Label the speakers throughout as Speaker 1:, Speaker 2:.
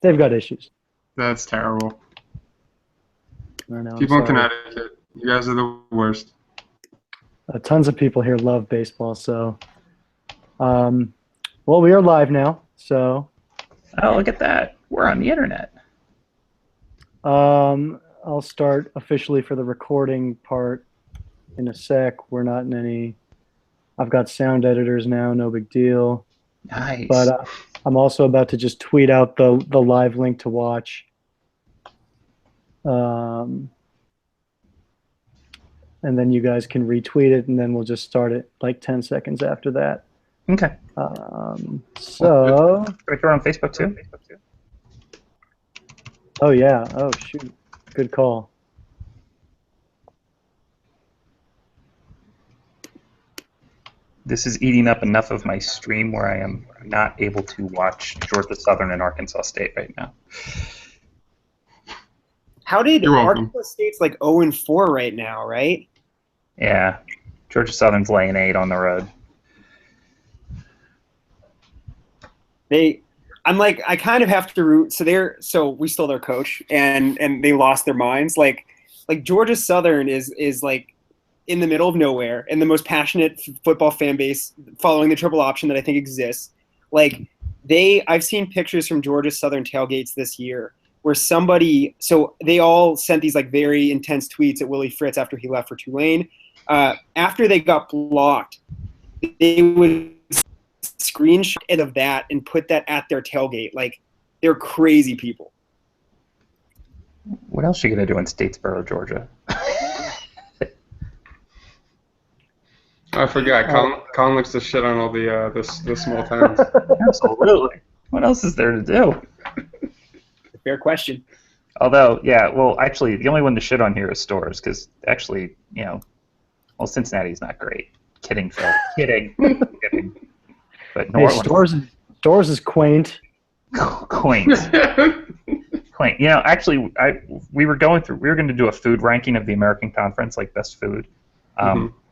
Speaker 1: They've got issues.
Speaker 2: That's terrible.
Speaker 1: I know.
Speaker 2: People in Connecticut, you guys are the worst.
Speaker 1: Tons of people here love baseball. So, well, we are live now. So,
Speaker 3: oh, look at that. We're on the internet.
Speaker 1: I'll start officially for the recording part in a sec. We're not in any. I've got sound editors now. No big deal.
Speaker 3: Nice.
Speaker 1: But I'm also about to just tweet out the live link to watch. And then you guys can retweet it, and then we'll just start it like 10 seconds after that.
Speaker 3: Okay.
Speaker 1: So.
Speaker 3: Can we throw it on Facebook too?
Speaker 1: Oh, yeah. Oh, shoot. Good call.
Speaker 3: This is eating up enough of my stream where I am not able to watch Georgia Southern and Arkansas State right now.
Speaker 4: How did Arkansas State's like 0-4 right now, right?
Speaker 3: Yeah. Georgia Southern's laying 8 on the road.
Speaker 4: I kind of have to root. So we stole their coach and they lost their minds. Like Georgia Southern is like in the middle of nowhere and the most passionate football fan base following the triple option that I think exists. Like I've seen pictures from Georgia Southern tailgates this year where so they all sent these like very intense tweets at Willie Fritz after he left for Tulane. After they got blocked, they would screenshot of that and put that at their tailgate. Like, they're crazy people.
Speaker 3: What else are you going to do in Statesboro, Georgia?
Speaker 2: I forgot. Colin likes to shit on all the small towns.
Speaker 3: Absolutely. What else is there to do?
Speaker 4: Fair question.
Speaker 3: Although, yeah, well, actually, the only one to shit on here is Storrs, because actually, Cincinnati's not great. Kidding, Phil. Kidding. But New Orleans.
Speaker 1: Storrs is quaint.
Speaker 3: Quaint. Quaint. Actually, we were going to do a food ranking of the American Conference, like best food.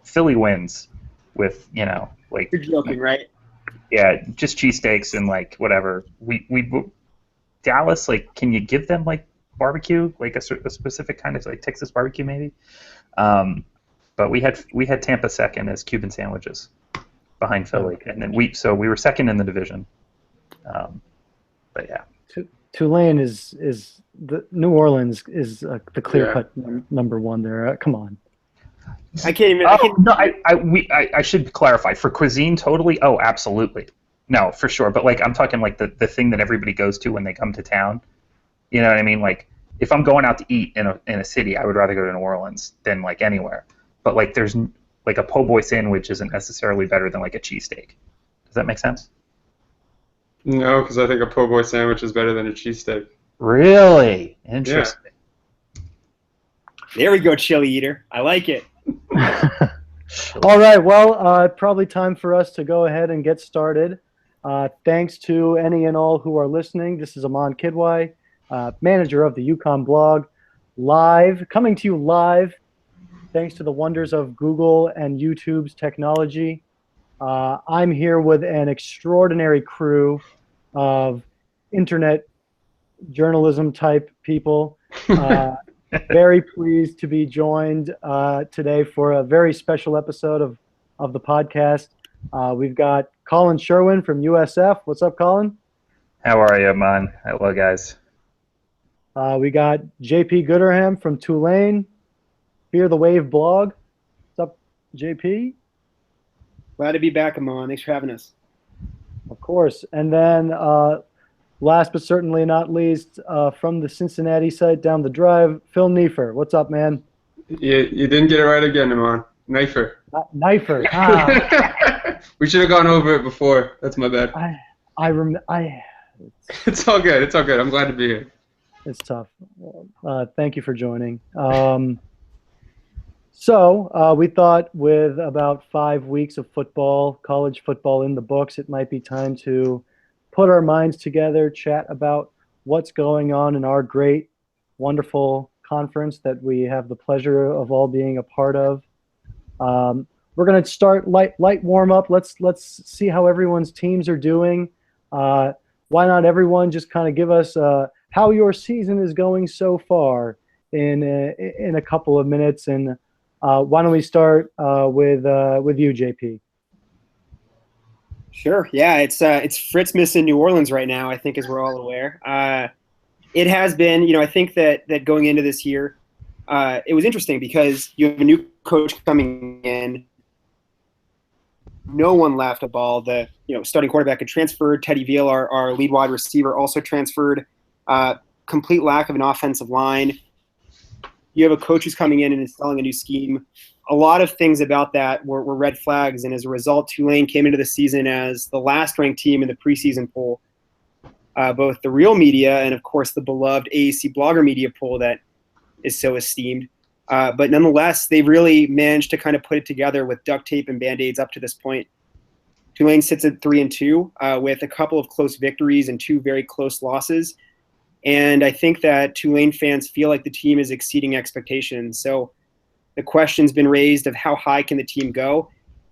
Speaker 3: Philly wins with, like.
Speaker 4: You're joking, right?
Speaker 3: Yeah, just cheesesteaks and like whatever. We Dallas, like, can you give them like barbecue, like a specific kind of like Texas barbecue maybe? But we had Tampa second as Cuban sandwiches behind Philly, and then we were second in the division. But yeah,
Speaker 1: Tulane is the New Orleans is the clear cut number one there. Come on.
Speaker 4: I can't even.
Speaker 3: I should clarify for cuisine totally. Oh, absolutely. No, for sure. But like I'm talking like the thing that everybody goes to when they come to town. You know what I mean? Like if I'm going out to eat in a city, I would rather go to New Orleans than like anywhere. But like there's like a po' boy sandwich isn't necessarily better than like a cheesesteak. Does that make sense?
Speaker 2: No, because I think a po' boy sandwich is better than a cheesesteak.
Speaker 3: Really? Interesting.
Speaker 4: Yeah. There we go, chili eater. I like it.
Speaker 1: All right. Well, probably time for us to go ahead and get started. Thanks to any and all who are listening. This is Aman Kidwai, manager of the UConn blog, coming to you live, thanks to the wonders of Google and YouTube's technology. I'm here with an extraordinary crew of internet journalism type people. Very pleased to be joined today for a very special episode of the podcast. We've got Colin Sherwin from USF. What's up, Colin?
Speaker 3: How are you, man? Hello, guys.
Speaker 1: We got JP Gooderham from Tulane, Fear the Wave blog. What's up, JP?
Speaker 4: Glad to be back, Amon. Thanks for having us.
Speaker 1: Of course. And then last but certainly not least, from the Cincinnati site down the drive, Phil Neefer. What's up, man?
Speaker 2: You didn't get it right again, Amon. Knifer.
Speaker 1: Knifer.
Speaker 2: We should have gone over it before. That's my bad. It's all good. It's all good. I'm glad to be here.
Speaker 1: It's tough. Thank you for joining. So we thought with about 5 weeks of football, college football in the books, it might be time to put our minds together, chat about what's going on in our great, wonderful conference that we have the pleasure of all being a part of. We're going to start light warm up. Let's see how everyone's teams are doing. why not everyone just kind of give us how your season is going so far in a couple of minutes, and why don't we start with you, JP?
Speaker 4: Sure. Yeah, it's Fritzmas in New Orleans right now, I think, as we're all aware. It has been, I think that going into this year, it was interesting because you have a new coach coming in. No one left a ball. The starting quarterback had transferred. Teddy Veal, our lead wide receiver, also transferred. Complete lack of an offensive line. You have a coach who's coming in and installing a new scheme. A lot of things about that were red flags, and as a result, Tulane came into the season as the last-ranked team in the preseason poll. Both the real media and, of course, the beloved AAC blogger media poll that is so esteemed. But nonetheless, they've really managed to kind of put it together with duct tape and Band-Aids up to this point. Tulane sits at 3-2 with a couple of close victories and 2 very close losses. And I think that Tulane fans feel like the team is exceeding expectations. So the question's been raised of how high can the team go.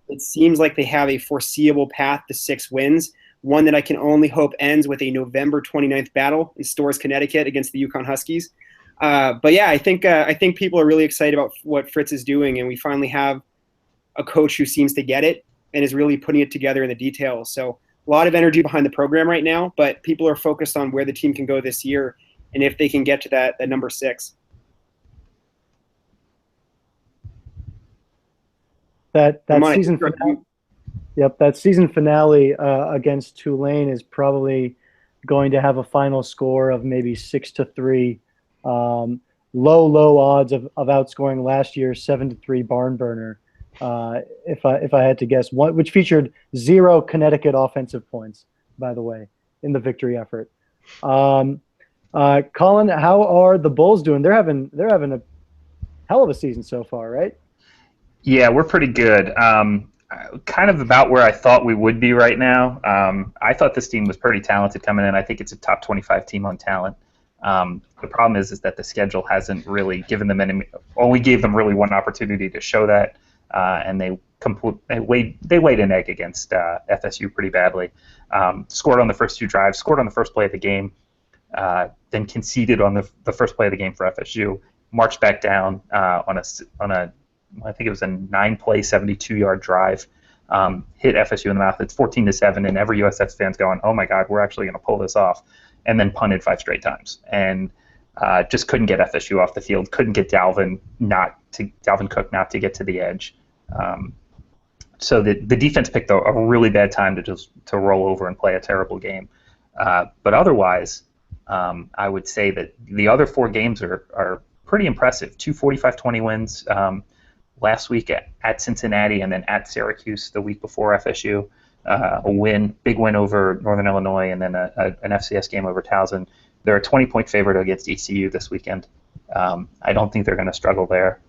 Speaker 4: It seems like they have a foreseeable path to 6 wins, one that I can only hope ends with a November 29th battle in Storrs, Connecticut against the UConn Huskies. But yeah, I think people are really excited about what Fritz is doing, and we finally have a coach who seems to get it and is really putting it together in the details. So a lot of energy behind the program right now, but people are focused on where the team can go this year and if they can get to that number 6.
Speaker 1: That season finale. Yep, that season finale against Tulane is probably going to have a final score of maybe 6-3. Low odds of outscoring last year's 7-3 barn burner. If I had to guess, which featured 0 Connecticut offensive points, by the way, in the victory effort. Colin, how are the Bulls doing? They're having a hell of a season so far, right?
Speaker 3: Yeah, we're pretty good. Kind of about where I thought we would be right now. I thought this team was pretty talented coming in. I think it's a top 25 team on talent. The problem is that the schedule hasn't really given them only gave them really one opportunity to show that, and they laid an egg against FSU pretty badly. Scored on the first 2 drives, scored on the first play of the game, then conceded on the first play of the game for FSU. Marched back down on a I think it was a 9-play, 72-yard drive. Hit FSU in the mouth. It's 14-7, and every USF fan's going, "Oh my God, we're actually going to pull this off." And then punted 5 straight times, and just couldn't get FSU off the field. Couldn't get Dalvin Cook not to get to the edge. So the defense picked a really bad time to roll over and play a terrible game. But otherwise, I would say that the other 4 games are pretty impressive. 2 45-20 wins last week at Cincinnati, and then at Syracuse the week before FSU. Big win over Northern Illinois, and then an FCS game over Towson. They're a 20-point favorite against ECU this weekend. I don't think they're going to struggle there.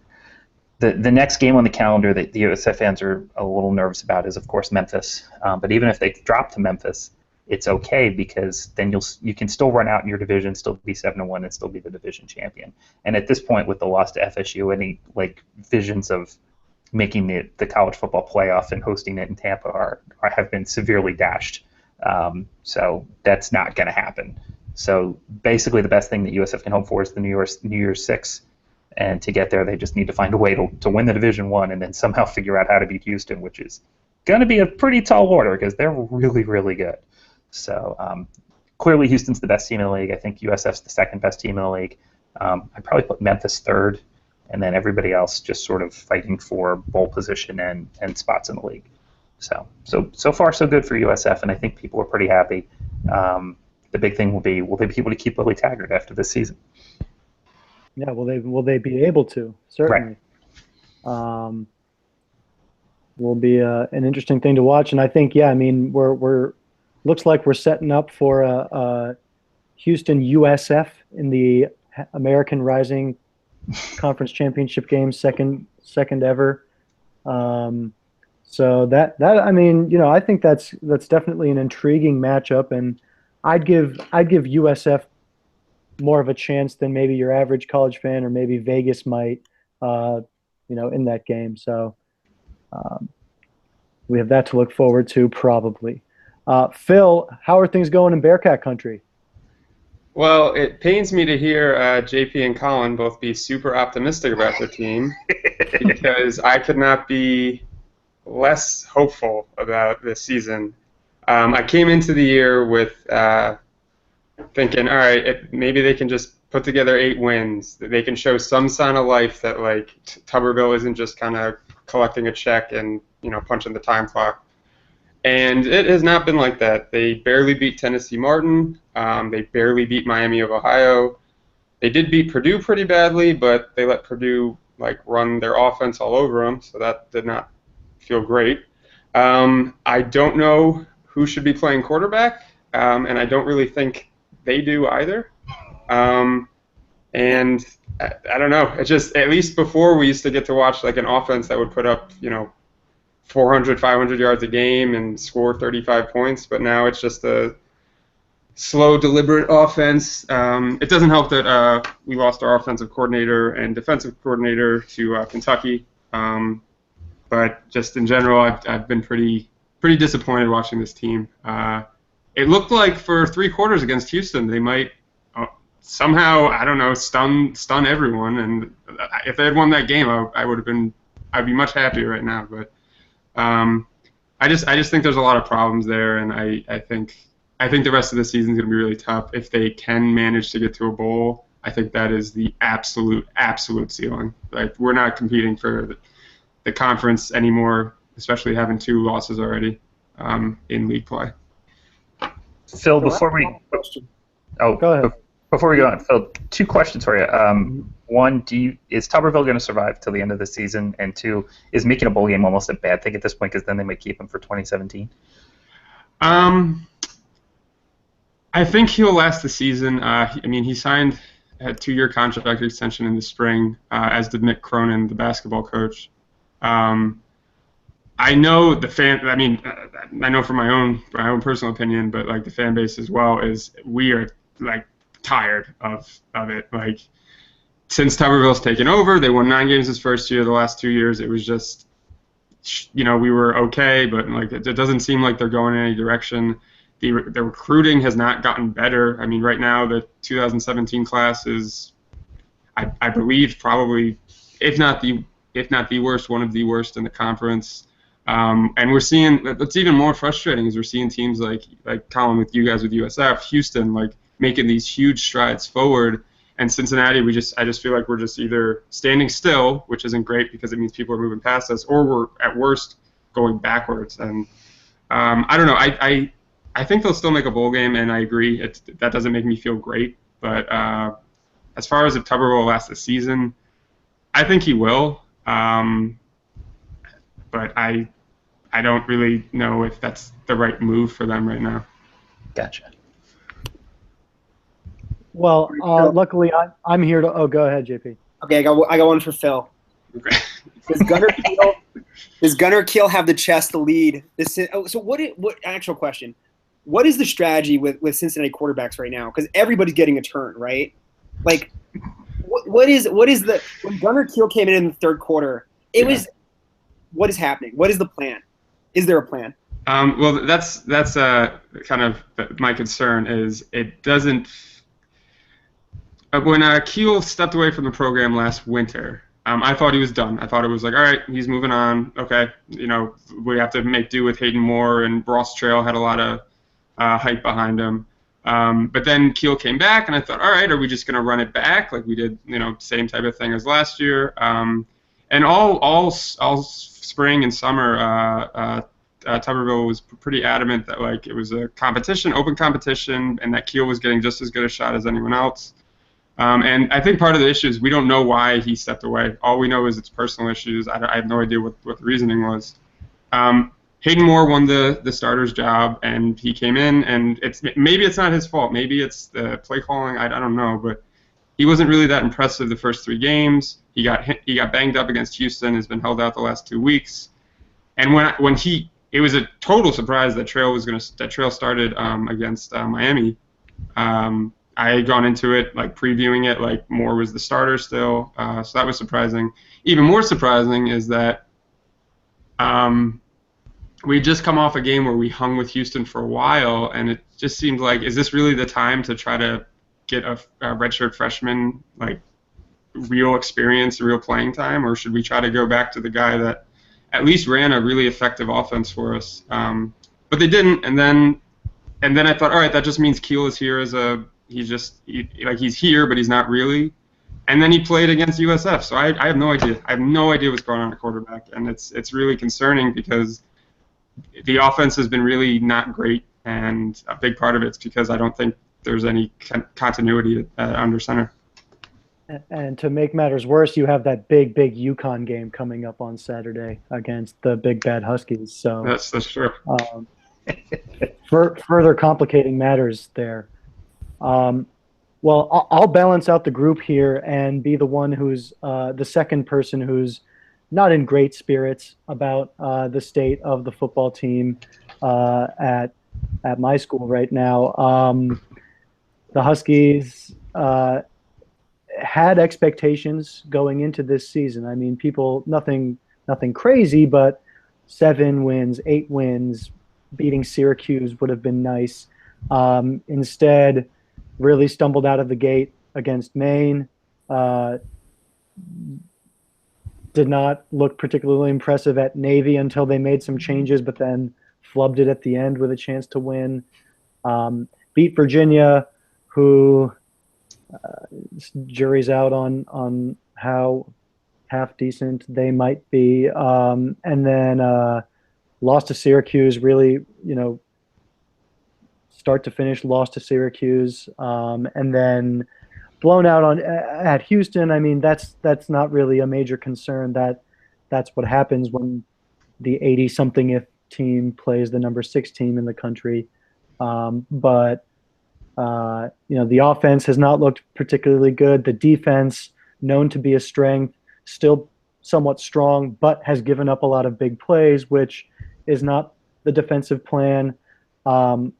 Speaker 3: The next game on the calendar that the USF fans are a little nervous about is, of course, Memphis. But even if they drop to Memphis, it's okay, because then you can still run out in your division, still be 7-1, and still be the division champion. And at this point, with the loss to FSU, any visions of making the college football playoff and hosting it in Tampa have been severely dashed. So that's not going to happen. So basically, the best thing that USF can hope for is the New Year's 6, and to get there, they just need to find a way to win the Division I, and then somehow figure out how to beat Houston, which is going to be a pretty tall order because they're really, really good. So clearly, Houston's the best team in the league. I think USF's the second best team in the league. I'd probably put Memphis third, and then everybody else just sort of fighting for bowl position and spots in the league. So far so good for USF, and I think people are pretty happy. The big thing will be they be able to keep Willie Taggart after this season?
Speaker 1: Yeah, will they be able to? Certainly.
Speaker 3: Right.
Speaker 1: Will be an interesting thing to watch, and I think we're looks like we're setting up for a Houston USF in the American Rising Conference Championship game, second ever. So I think that's definitely an intriguing matchup, and I'd give USF more of a chance than maybe your average college fan or maybe Vegas might, in that game. So we have that to look forward to probably. Phil, how are things going in Bearcat country?
Speaker 2: Well, it pains me to hear JP and Colin both be super optimistic about their team because I could not be less hopeful about this season. I came into the year with thinking, all right, maybe they can just put together 8 wins. That they can show some sign of life that like Tuberville isn't just kind of collecting a check and punching the time clock. And it has not been like that. They barely beat Tennessee Martin. They barely beat Miami of Ohio. They did beat Purdue pretty badly, but they let Purdue like run their offense all over them, so that did not feel great. I don't know who should be playing quarterback, and I don't really think they do either. And I don't know. It's just, at least before, we used to get to watch like an offense that would put up 400, 500 yards a game and score 35 points, but now it's just a slow, deliberate offense. It doesn't help that we lost our offensive coordinator and defensive coordinator to Kentucky. But just in general, I've been pretty disappointed watching this team. It looked like for 3 quarters against Houston, they might somehow, I don't know, stun everyone. And if they had won that game, I'd be much happier right now. But I just think there's a lot of problems there, and I think the rest of the season is going to be really tough. If they can manage to get to a bowl, I think that is the absolute ceiling. Like, we're not competing for the conference anymore, especially having 2 losses already in league play.
Speaker 3: Phil, before we
Speaker 1: Go ahead.
Speaker 3: Before we go on, Phil, 2 questions for you. One, is Tuberville going to survive till the end of the season? And 2, is making a bowl game almost a bad thing at this point because then they might keep him for 2017?
Speaker 2: I think he'll last the season. He signed a 2-year contract extension in the spring, as did Mick Cronin, the basketball coach. I know the fan. I know from my own personal opinion, but like the fan base as well, we are like tired of it. Like, since Tuberville's taken over, they won 9 games his first year. The last 2 years, it was just, we were okay, but like it doesn't seem like they're going in any direction. The recruiting has not gotten better. I mean, right now the 2017 class is, I believe, probably, if not the worst, one of the worst in the conference. And we're seeing, what's even more frustrating is we're seeing teams like Colin, with you guys with USF, Houston, like making these huge strides forward, and Cincinnati, I just feel like we're just either standing still, which isn't great because it means people are moving past us, or we're at worst going backwards. And I don't know. I think they'll still make a bowl game, and I agree. That doesn't make me feel great. But as far as if Tuberville will last the season, I think he will. But I don't really know if that's the right move for them right now.
Speaker 3: Gotcha.
Speaker 1: Well, luckily I'm here to. Oh, go ahead, JP.
Speaker 4: Okay, I got one for Phil.
Speaker 2: Okay.
Speaker 4: Does Gunnar Keel have the chest to lead this? So what actual question? What is the strategy with Cincinnati quarterbacks right now? Because everybody's getting a turn, right? Like, what is the, when Gunnar Keel came in the 3rd quarter? It was, what is happening? What is the plan? Is there a plan?
Speaker 2: Well, that's kind of my concern. Is it doesn't. When Keel stepped away from the program last winter, I thought he was done. I thought it was like, all right, he's moving on. Okay, we have to make do with Hayden Moore, and Ross Trail had a lot of hype behind him. But then Keel came back, and I thought, all right, are we just going to run it back like we did, same type of thing as last year? And all spring and summer, Tuberville was pretty adamant that like it was a competition, open competition, and that Keel was getting just as good a shot as anyone else. And I think part of the issue is we don't know why he stepped away. All we know is it's personal issues. I have no idea what the reasoning was. Hayden Moore won the starter's job, and he came in, and maybe it's not his fault. Maybe it's the play calling. I don't know, but he wasn't really that impressive the first 3 games. He got banged up against Houston. Has been held out the last 2 weeks. And it was a total surprise that Trail started against Miami. I had gone into it like previewing it like Moore was the starter still, so that was surprising. Even more surprising is that we had just come off a game where we hung with Houston for a while, and it just seemed like, is this really the time to try to get a redshirt freshman like real experience, real playing time, or should we try to go back to the guy that at least ran a really effective offense for us? But they didn't, and then I thought, all right, that just means Keel is here he's here, but he's not really. And then he played against USF, so I have no idea. I have no idea what's going on at quarterback, and it's really concerning because the offense has been really not great, and a big part of it's because I don't think there's any continuity under center.
Speaker 1: And to make matters worse, you have that big UConn game coming up on Saturday against the Big Bad Huskies. So
Speaker 2: that's true.
Speaker 1: Further complicating matters there. Well, I'll balance out the group here and be the one who's the second person who's not in great spirits about the state of the football team at my school right now. The Huskies had expectations going into this season. I mean, nothing crazy, but 7 wins, 8 wins, beating Syracuse would have been nice. Instead, really stumbled out of the gate against Maine. Did not look particularly impressive at Navy until they made some changes, but then flubbed it at the end with a chance to win. Beat Virginia, who jury's out on how half decent they might be. And then lost to Syracuse, really, start to finish, lost to Syracuse, and then blown out at Houston. I mean, that's not really a major concern. That's what happens when the 80-something team plays the number 6 team in the country. But the offense has not looked particularly good. The defense, known to be a strength, still somewhat strong, but has given up a lot of big plays, which is not the defensive plan. I'm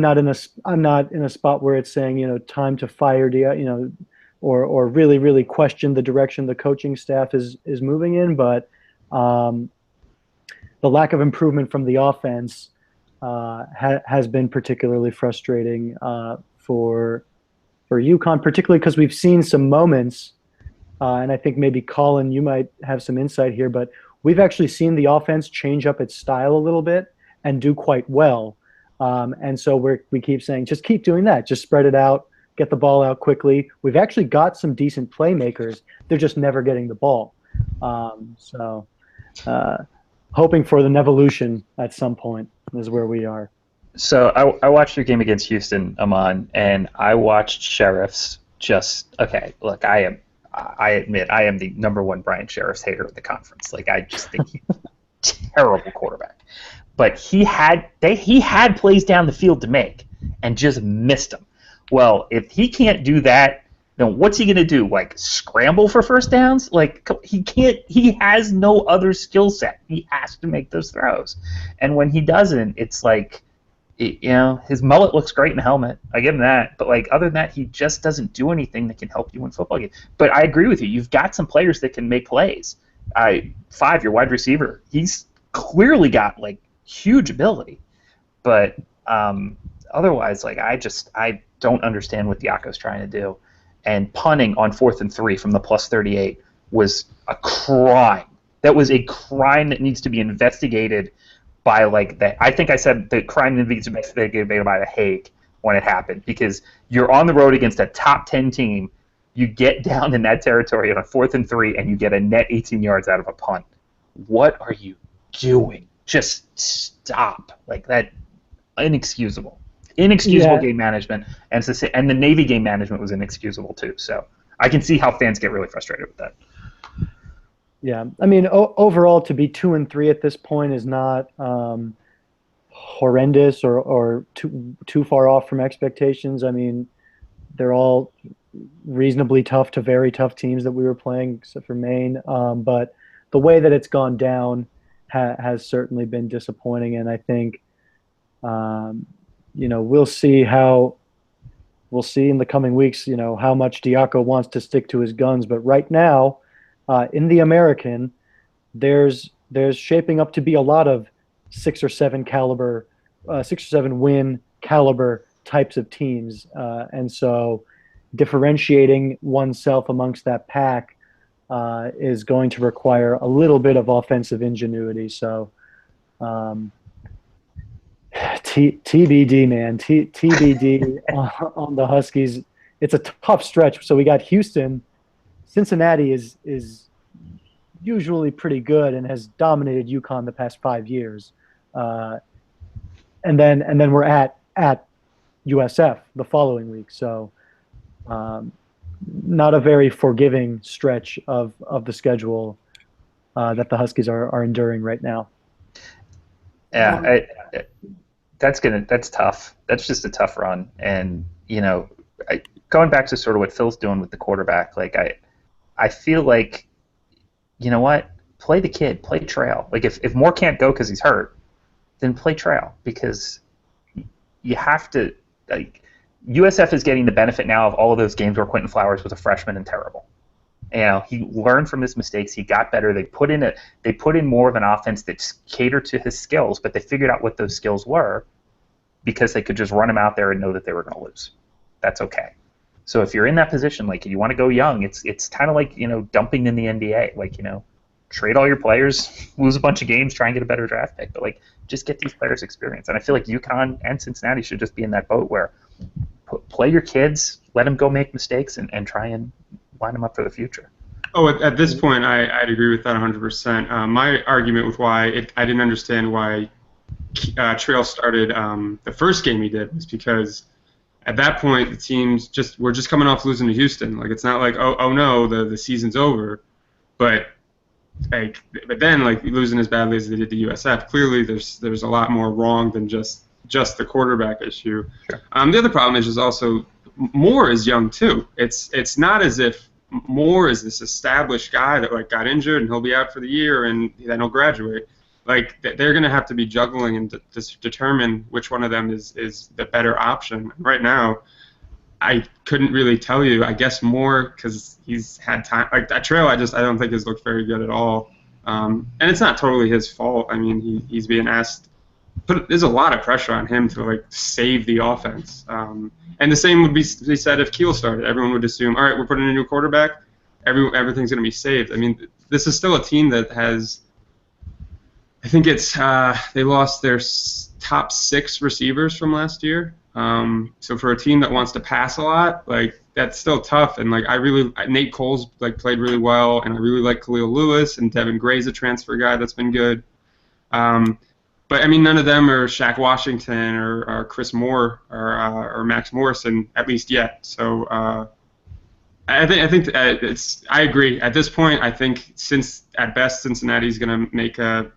Speaker 1: not in a spot where it's saying, time to fire, or really, really question the direction the coaching staff is moving in. But the lack of improvement from the offense has been particularly frustrating for UConn, particularly because we've seen some moments, and I think maybe Colin, you might have some insight here, but we've actually seen the offense change up its style a little bit and do quite well. And so we keep saying, just keep doing that. Just spread it out, get the ball out quickly. We've actually got some decent playmakers. They're just never getting the ball. Hoping for the Nevolution at some point is where we are.
Speaker 3: So I watched your game against Houston, Amon, and I watched Sheriffs look, I admit I am the number 1 Brian Sheriffs hater of the conference. Like, I just think he's a terrible quarterback. But he had plays down the field to make and just missed them. Well, if he can't do that, then what's he going to do? Like, scramble for first downs? Like, he can't. He has no other skill set. He has to make those throws. And when he doesn't, it's like, his mullet looks great in a helmet. I give him that. But, like, other than that, he just doesn't do anything that can help you win football games. But I agree with you. You've got some players that can make plays. 5, your wide receiver, he's clearly got, like, huge ability, but otherwise, like, I don't understand what Diaco's trying to do. And punting on 4th and 3 from the +38 was a crime. That was a crime that needs to be investigated by, like, that. I think I said the crime needs to be investigated by the Hague when it happened, because you're on the road against a top 10 team. You get down in that territory on a 4th and 3, and you get a net 18 yards out of a punt. What are you doing? Just stop. Like, that, inexcusable game management, and the Navy game management was inexcusable too. So I can see how fans get really frustrated with that.
Speaker 1: Yeah, I mean, overall, to be 2-3 at this point is not horrendous or too far off from expectations. I mean, they're all reasonably tough to very tough teams that we were playing, except for Maine. But the way that it's gone down has certainly been disappointing, and I think we'll see in the coming weeks how much Diaco wants to stick to his guns. But right now, in the American, there's shaping up to be a lot of 6 or 7 win caliber types of teams, and so differentiating oneself amongst that pack is going to require a little bit of offensive ingenuity. So TBD, man, TBD on the Huskies. It's a tough stretch. So we got Houston. Cincinnati is usually pretty good and has dominated UConn the past 5 years, and then we're at USF the following week. So not a very forgiving stretch of the schedule that the Huskies are enduring right now.
Speaker 3: Yeah, that's tough. That's just a tough run. And going back to sort of what Phil's doing with the quarterback, like I feel like, you know what? Play the kid, play Trail. Like if Moore can't go because he's hurt, then play Trail, because you have to. Like USF is getting the benefit now of all of those games where Quentin Flowers was a freshman and terrible. He learned from his mistakes. He got better. They put in more of an offense that catered to his skills, but they figured out what those skills were because they could just run him out there and know that they were going to lose. That's okay. So if you're in that position, like you want to go young, it's kind of like dumping in the NBA. Like trade all your players, lose a bunch of games, try and get a better draft pick, but like just get these players experience. And I feel like UConn and Cincinnati should just be in that boat where play your kids, let them go make mistakes, and try and line them up for the future.
Speaker 2: Oh, at this point, I'd agree with that 100%. My argument with why I didn't understand why Trail started the first game he did was because at that point the teams were just coming off losing to Houston. Like it's not like oh no the season's over, but then losing as badly as they did to USF. Clearly there's a lot more wrong than just the quarterback issue.
Speaker 3: Sure.
Speaker 2: The other problem is also Moore is young too. It's not as if Moore is this established guy that got injured and he'll be out for the year and then he'll graduate. They're going to have to be juggling and determine which one of them is the better option. Right now, I couldn't really tell you. I guess Moore because he's had time. Like that Trail, I don't think has looked very good at all. And it's not totally his fault. I mean, he's being asked. But there's a lot of pressure on him to save the offense. And the same would be said if Keel started. Everyone would assume, all right, we're putting in a new quarterback. Everything's going to be saved. I mean, this is still a team that has. I think it's they lost their top 6 receivers from last year. So for a team that wants to pass a lot, that's still tough. And Nate Cole's played really well, and I really like Khalil Lewis, and Devin Gray's a transfer guy that's been good. But I mean, none of them are Shaq Washington or Chris Moore or Max Morrison, at least yet. So I think I agree. At this point, I think since at best Cincinnati's going to make a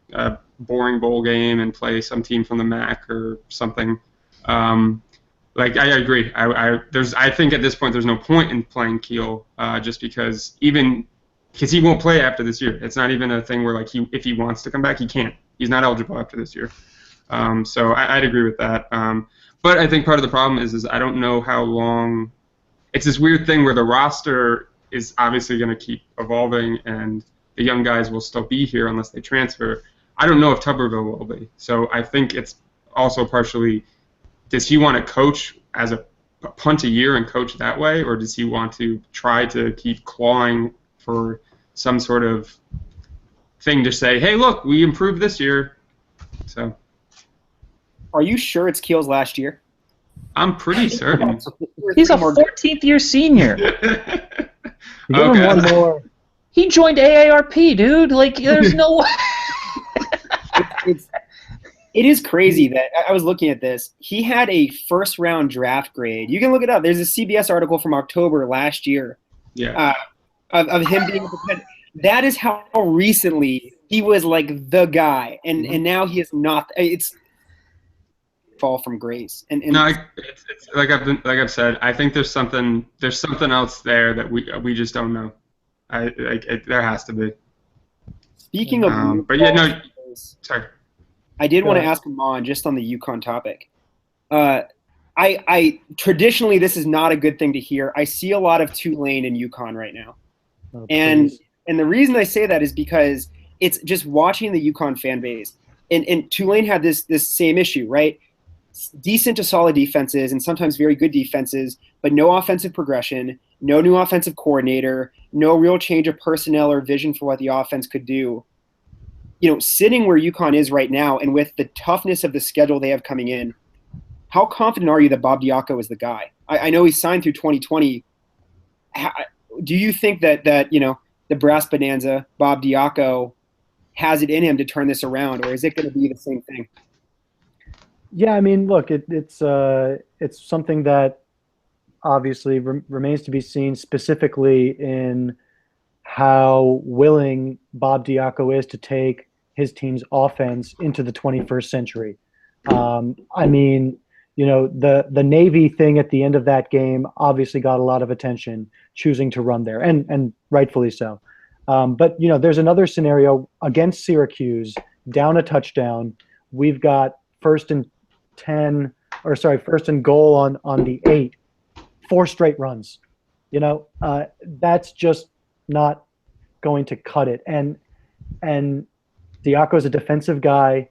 Speaker 2: boring bowl game and play some team from the MAC or something. I agree. I think at this point there's no point in playing Keel just because he won't play after this year. It's not even a thing where if he wants to come back, he can't. He's not eligible after this year. So I'd agree with that. But I think part of the problem is I don't know how long. It's this weird thing where the roster is obviously going to keep evolving and the young guys will still be here unless they transfer. I don't know if Tuberville will be. So I think it's also partially, does he want to coach as a punt a year and coach that way, or does he want to try to keep clawing for some sort of thing to say, hey, look, we improved this year. So,
Speaker 4: are you sure it's Keel's last year?
Speaker 2: I'm pretty certain.
Speaker 3: He's a 14th year senior.
Speaker 1: Give him one more.
Speaker 3: He joined AARP, dude. There's no way.
Speaker 4: It is crazy that I was looking at this. He had a first-round draft grade. You can look it up. There's a CBS article from October last year.
Speaker 2: Yeah.
Speaker 4: Of him being that is how recently he was the guy, and now he is not. It's fall from grace. And
Speaker 2: no, it's like I've said. I think there's something else there that we just don't know. There has to be.
Speaker 4: Speaking of,
Speaker 2: but yeah, no. Sorry.
Speaker 4: I did want to ask Amon just on the UConn topic. I traditionally this is not a good thing to hear. I see a lot of Tulane and UConn right now, and the reason I say that is because it's just watching the UConn fan base. and Tulane had this same issue, right? Decent to solid defenses and sometimes very good defenses, but no offensive progression, no new offensive coordinator, no real change of personnel or vision for what the offense could do. Sitting where UConn is right now and with the toughness of the schedule they have coming in, how confident are you that Bob Diaco is the guy? I know he's signed through 2020. Do you think that the brass bonanza, Bob Diaco, has it in him to turn this around, or is it going to be the same thing?
Speaker 1: Yeah, I mean, look, it's something that obviously remains to be seen, specifically in how willing Bob Diaco is to take his team's offense into the 21st century. I mean, the Navy thing at the end of that game obviously got a lot of attention, choosing to run there, and rightfully so. But there's another scenario against Syracuse, down a touchdown. We've got first and goal on the 8, 4 straight runs. That's just not going to cut it. And Diaco's a defensive guy.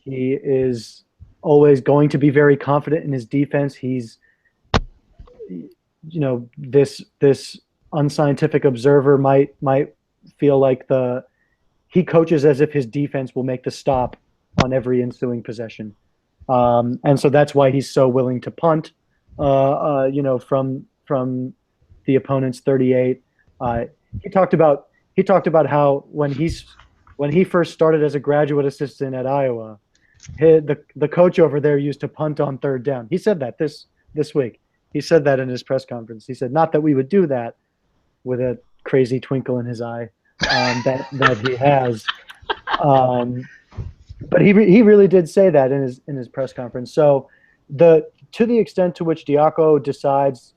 Speaker 1: He is always going to be very confident in his defense. He's, this unscientific observer might feel like he coaches as if his defense will make the stop on every ensuing possession. And so that's why he's so willing to punt, from the opponent's 38. He talked about how when he first started as a graduate assistant at Iowa, the coach over there used to punt on 3rd down. He said that this week. He said that in his press conference. He said, not that we would do that, with a crazy twinkle in his eye that he has. But he really did say that in his press conference. So to the extent to which Diaco decides,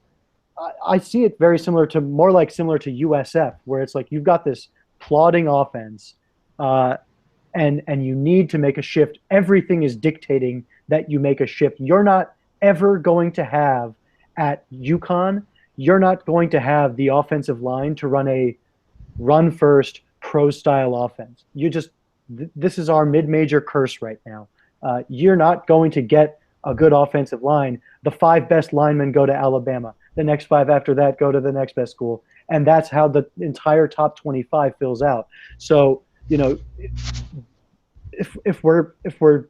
Speaker 1: I see it very similar to USF, where it's like you've got this plodding offense, and you need to make a shift. Everything is dictating that you make a shift. You're not ever going to have at UConn, you're not going to have the offensive line to run a run-first pro-style offense. This is our mid-major curse right now. You're not going to get a good offensive line. The 5 best linemen go to Alabama. The next 5 after that go to the next best school. And that's how the entire top 25 fills out. So, if we're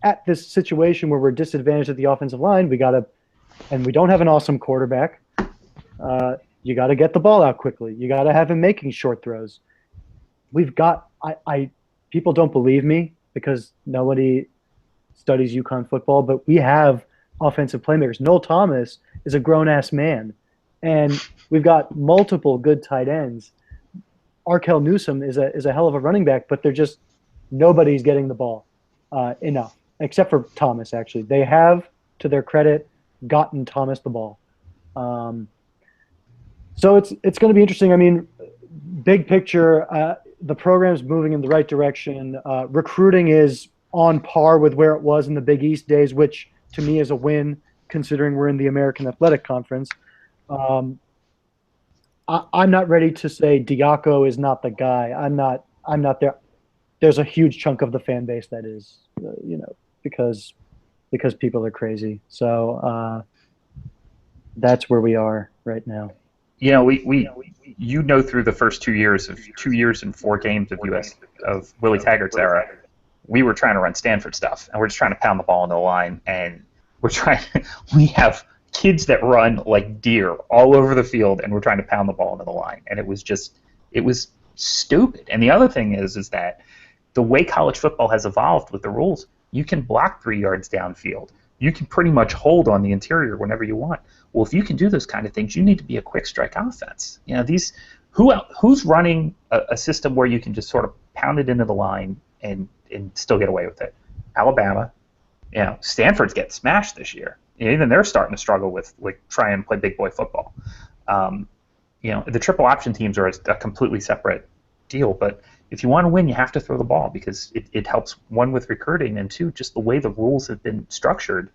Speaker 1: at this situation where we're disadvantaged at the offensive line, and we don't have an awesome quarterback, you got to get the ball out quickly. You got to have him making short throws. People don't believe me because nobody studies UConn football, but we have offensive playmakers. Noel Thomas is a grown-ass man, and we've got multiple good tight ends. Arkell Newsome is a hell of a running back, but nobody's getting the ball enough, except for Thomas, actually. They have, to their credit, gotten Thomas the ball. So it's going to be interesting. I mean, big picture, the program's moving in the right direction. Recruiting is on par with where it was in the Big East days, which to me is a win, considering we're in the American Athletic Conference. I'm not ready to say Diaco is not the guy. I'm not there. There's a huge chunk of the fan base that is, because people are crazy. So that's where we are right now. Through the first 2 years and 4 games of Willie Taggart's era, we were trying to run Stanford stuff, and we're just trying to pound the ball into the line, and we have kids that run like deer all over the field, and we're trying to pound the ball into the line, and it was stupid. And the other thing is that the way college football has evolved with the rules, you can block 3 yards downfield. You can pretty much hold on the interior whenever you want. Well, if you can do those kind of things, you need to be a quick strike offense. Who's running a system where you can just sort of pound it into the line and still get away with it? Alabama. Stanford's getting smashed this year. Even they're starting to struggle with try and play big boy football. The triple option teams are a completely separate deal, but if you want to win, you have to throw the ball because it helps, 1, with recruiting, and 2, just the way the rules have been structured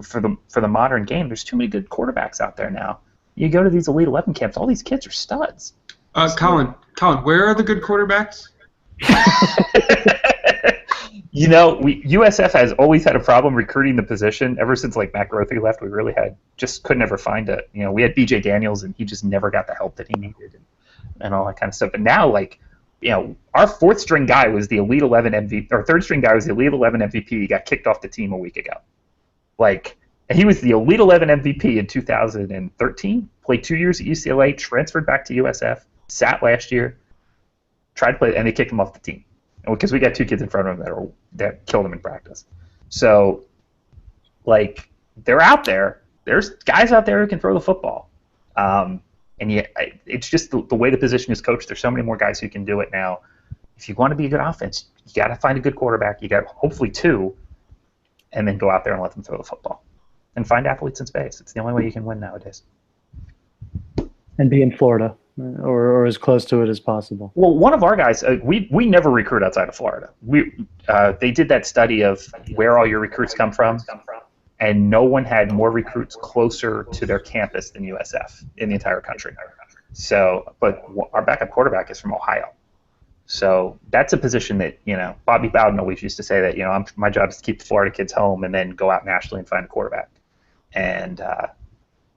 Speaker 1: for the modern game. There's too many good quarterbacks out there now. You go to these Elite 11 camps, all these kids are studs.
Speaker 2: Colin, where are the good quarterbacks?
Speaker 3: USF has always had a problem recruiting the position. Ever since like Matt Grothy left, we really just couldn't ever find it. We had BJ Daniels, and he just never got the help that he needed, and all that kind of stuff. But now, like, our fourth string guy was the Elite 11 MVP, or third string guy was the Elite 11 MVP. He got kicked off the team a week ago. Like, and he was the Elite 11 MVP in 2013. Played 2 years at UCLA, transferred back to USF, sat last year, tried to play, and they kicked him off the team. Because we got two kids in front of him that killed him in practice. So, like, they're out there. There's guys out there who can throw the football. And yet, it's just the way the position is coached. There's so many more guys who can do it now. If you want to be a good offense, you got to find a good quarterback. You got hopefully two, and then go out there and let them throw the football. And find athletes in space. It's the only way you can win nowadays.
Speaker 1: And be in Florida. Or as close to it as possible.
Speaker 3: Well, one of our guys, we never recruit outside of Florida. They did that study of where all your recruits come from, and no one had more recruits closer to their campus than USF in the entire country. So, but our backup quarterback is from Ohio. So that's a position that, Bobby Bowden always used to say that, my job is to keep the Florida kids home and then go out nationally and find a quarterback. And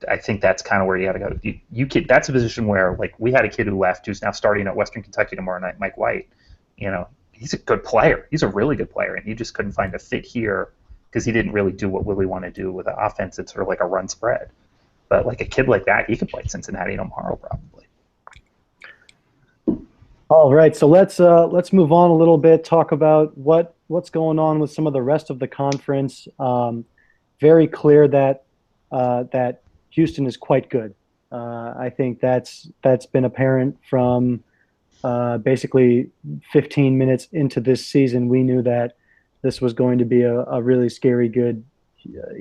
Speaker 3: I think that's kind of where you got to go. That's a position where, like, we had a kid who left who's now starting at Western Kentucky tomorrow night, Mike White. He's a good player. He's a really good player, and he just couldn't find a fit here because he didn't really do what Willie wanted to do with an offense. It's sort of like a run spread. But, like, a kid like that, he could play at Cincinnati tomorrow probably.
Speaker 1: All right, so let's move on a little bit, talk about what's going on with some of the rest of the conference. Very clear that Houston is quite good. I think that's been apparent from basically 15 minutes into this season. We knew that this was going to be a really scary good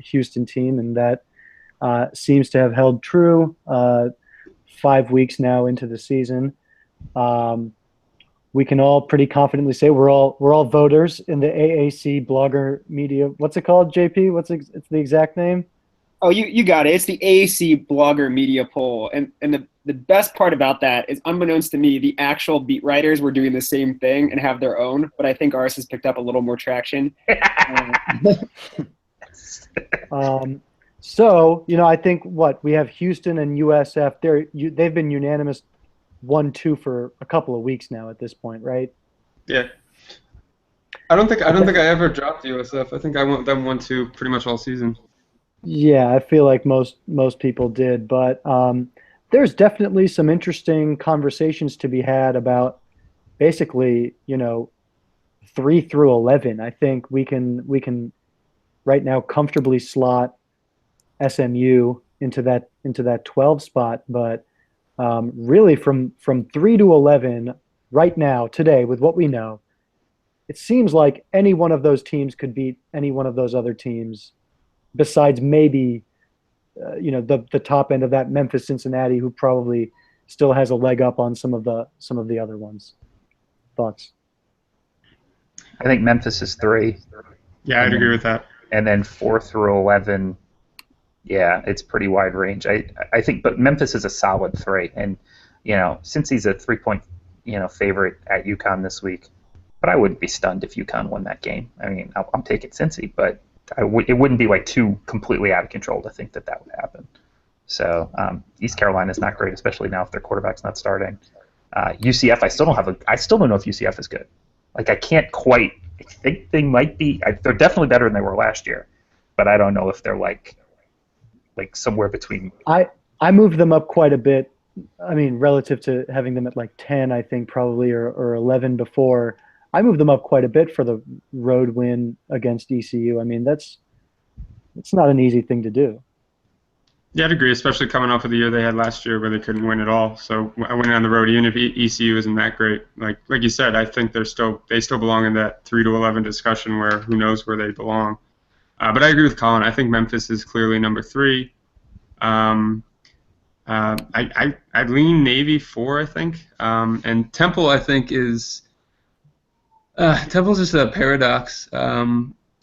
Speaker 1: Houston team, and that seems to have held true 5 weeks now into the season. We can all pretty confidently say we're all voters in the AAC blogger media. What's it called, JP? It's the exact name?
Speaker 4: Oh, you got it. It's the AAC blogger media poll. And the best part about that is, unbeknownst to me, the actual beat writers were doing the same thing and have their own, but I think ours has picked up a little more traction.
Speaker 1: So, I think we have Houston and USF. They've been unanimous 1-2 for a couple of weeks now at this point, right?
Speaker 2: Yeah. I don't think I ever dropped USF. I think I went them 1-2 pretty much all season.
Speaker 1: Yeah, I feel like most people did, but there's definitely some interesting conversations to be had about basically, 3 through 11. I think we can right now comfortably slot SMU into that 12 spot, but really from 3 to 11 right now today with what we know, it seems like any one of those teams could beat any one of those other teams. Besides maybe, the top end of that, Memphis, Cincinnati, who probably still has a leg up on some of the other ones. Thoughts?
Speaker 3: I think Memphis is 3.
Speaker 2: Yeah, I'd agree with that.
Speaker 3: And then 4 through 11, yeah, it's pretty wide range. I think, but Memphis is a solid 3, and since he's a 3-point favorite at UConn this week, but I wouldn't be stunned if UConn won that game. I mean, I'm taking Cincy, but it wouldn't be like too completely out of control to think that would happen. So East Carolina's not great, especially now if their quarterback's not starting. UCF, I still don't know if UCF is good. Like, I can't quite. I think they might be. They're definitely better than they were last year, but I don't know if they're like somewhere between.
Speaker 1: I moved them up quite a bit. I mean, relative to having them at like 10, I think probably, or 11 before. I moved them up quite a bit for the road win against ECU. I mean, it's not an easy thing to do.
Speaker 2: Yeah, I'd agree, especially coming off of the year they had last year where they couldn't win at all. So I went on the road, even if ECU isn't that great. Like you said, I think they still belong in that 3 to 11 discussion where who knows where they belong. But I agree with Colin. I think Memphis is clearly number 3. I'd lean Navy 4, I think. And Temple, I think, is Temple's just a paradox.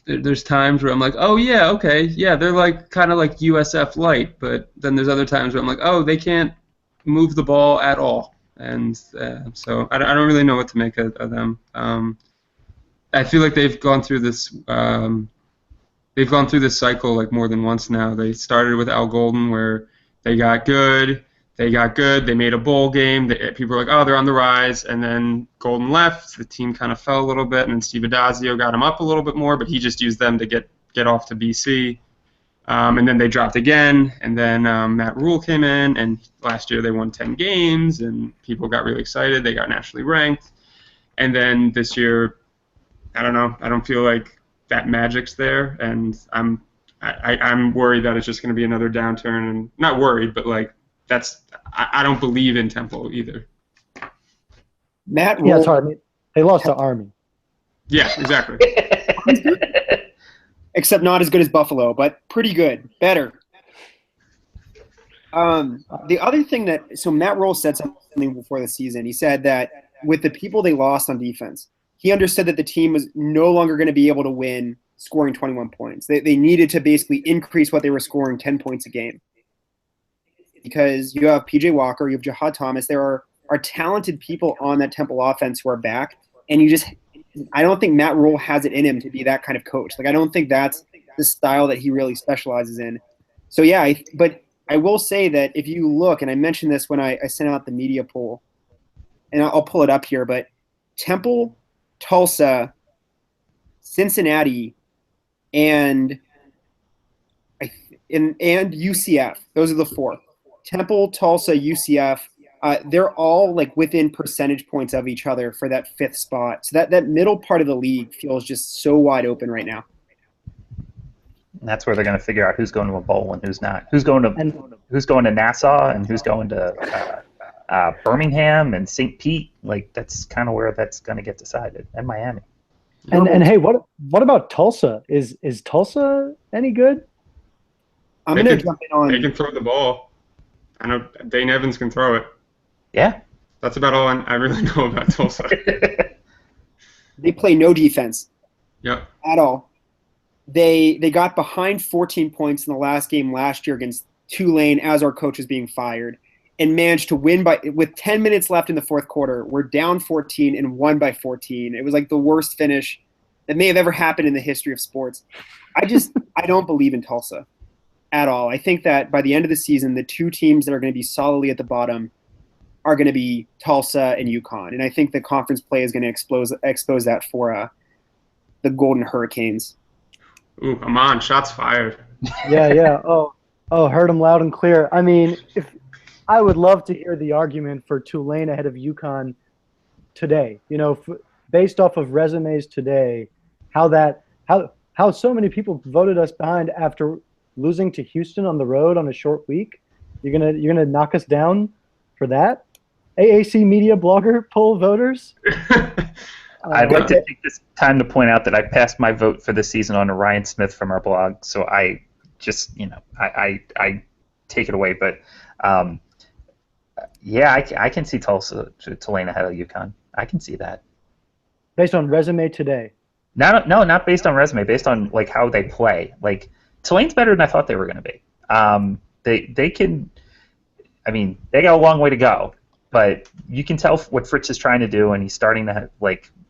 Speaker 2: There's times where I'm like, oh yeah, okay, yeah, they're like kind of like USF light, but then there's other times where I'm like, oh, they can't move the ball at all, and so I don't really know what to make of them. I feel like they've gone through this. They've gone through this cycle like more than once now. They started with Al Golden, where they got good. They made a bowl game. People were like, oh, they're on the rise. And then Golden left. The team kind of fell a little bit, and then Steve Adazio got them up a little bit more, but he just used them to get off to BC. And then they dropped again, and then Matt Rule came in, and last year they won 10 games, and people got really excited. They got nationally ranked. And then this year, I don't know. I don't feel like that magic's there, and I'm worried that it's just going to be another downturn. And not worried, but like I don't believe in Temple either.
Speaker 4: Matt Rule,
Speaker 1: Yeah, it's hard. I mean, they lost to Army.
Speaker 2: Yeah, exactly.
Speaker 4: except not as good as Buffalo, but pretty good, better. The other thing so Matt Rule said something before the season. He said that with the people they lost on defense, he understood that the team was no longer going to be able to win scoring 21 points. They needed to basically increase what they were scoring 10 points a game. Because you have P.J. Walker, you have Jahad Thomas. There are talented people on that Temple offense who are back, and I don't think Matt Rule has it in him to be that kind of coach. Like, I don't think that's the style that he really specializes in. So, yeah, but I will say that if you look, and I mentioned this when I sent out the media poll, and I'll pull it up here, but Temple, Tulsa, Cincinnati, and UCF, those are the four. Temple, Tulsa, UCF, they're all like within percentage points of each other for that fifth spot. So that middle part of the league feels just so wide open right now.
Speaker 3: And that's where they're going to figure out who's going to a bowl and who's not. Who's going to Nassau and who's going to Birmingham and St. Pete. Like, that's kind of where that's going to get decided. And Miami.
Speaker 1: And hey, what about Tulsa? Is Tulsa any good?
Speaker 4: I'm going to jump in on.
Speaker 2: They can throw the ball. I know Dane Evans can throw it.
Speaker 3: Yeah.
Speaker 2: That's about all I really know about Tulsa.
Speaker 4: They play no defense.
Speaker 2: Yep.
Speaker 4: At all. They got behind 14 points in the last game last year against Tulane as our coach was being fired, and managed to win with 10 minutes left in the fourth quarter. We're down 14 and won by 14. It was like the worst finish that may have ever happened in the history of sports. I don't believe in Tulsa at all. I think that by the end of the season, the two teams that are going to be solidly at the bottom are going to be Tulsa and UConn. And I think the conference play is going to expose that for the Golden Hurricanes.
Speaker 2: Ooh, Amon, shots fired.
Speaker 1: Yeah. Oh, heard him loud and clear. I mean, I would love to hear the argument for Tulane ahead of UConn today. You know, based off of resumes today, how so many people voted us behind after losing to Houston on the road on a short week. You're gonna knock us down for that? AAC media blogger poll voters.
Speaker 3: I'd like to take this time to point out that I passed my vote for the season on Ryan Smith from our blog, so I just, I take it away. But yeah, I can see Tulane ahead of UConn. I can see that.
Speaker 1: Based on resume today.
Speaker 3: No, not based on resume. Based on like how they play. Like, Tulane's better than I thought they were going to be. They can. I mean, they got a long way to go, but you can tell what Fritz is trying to do, and he's starting to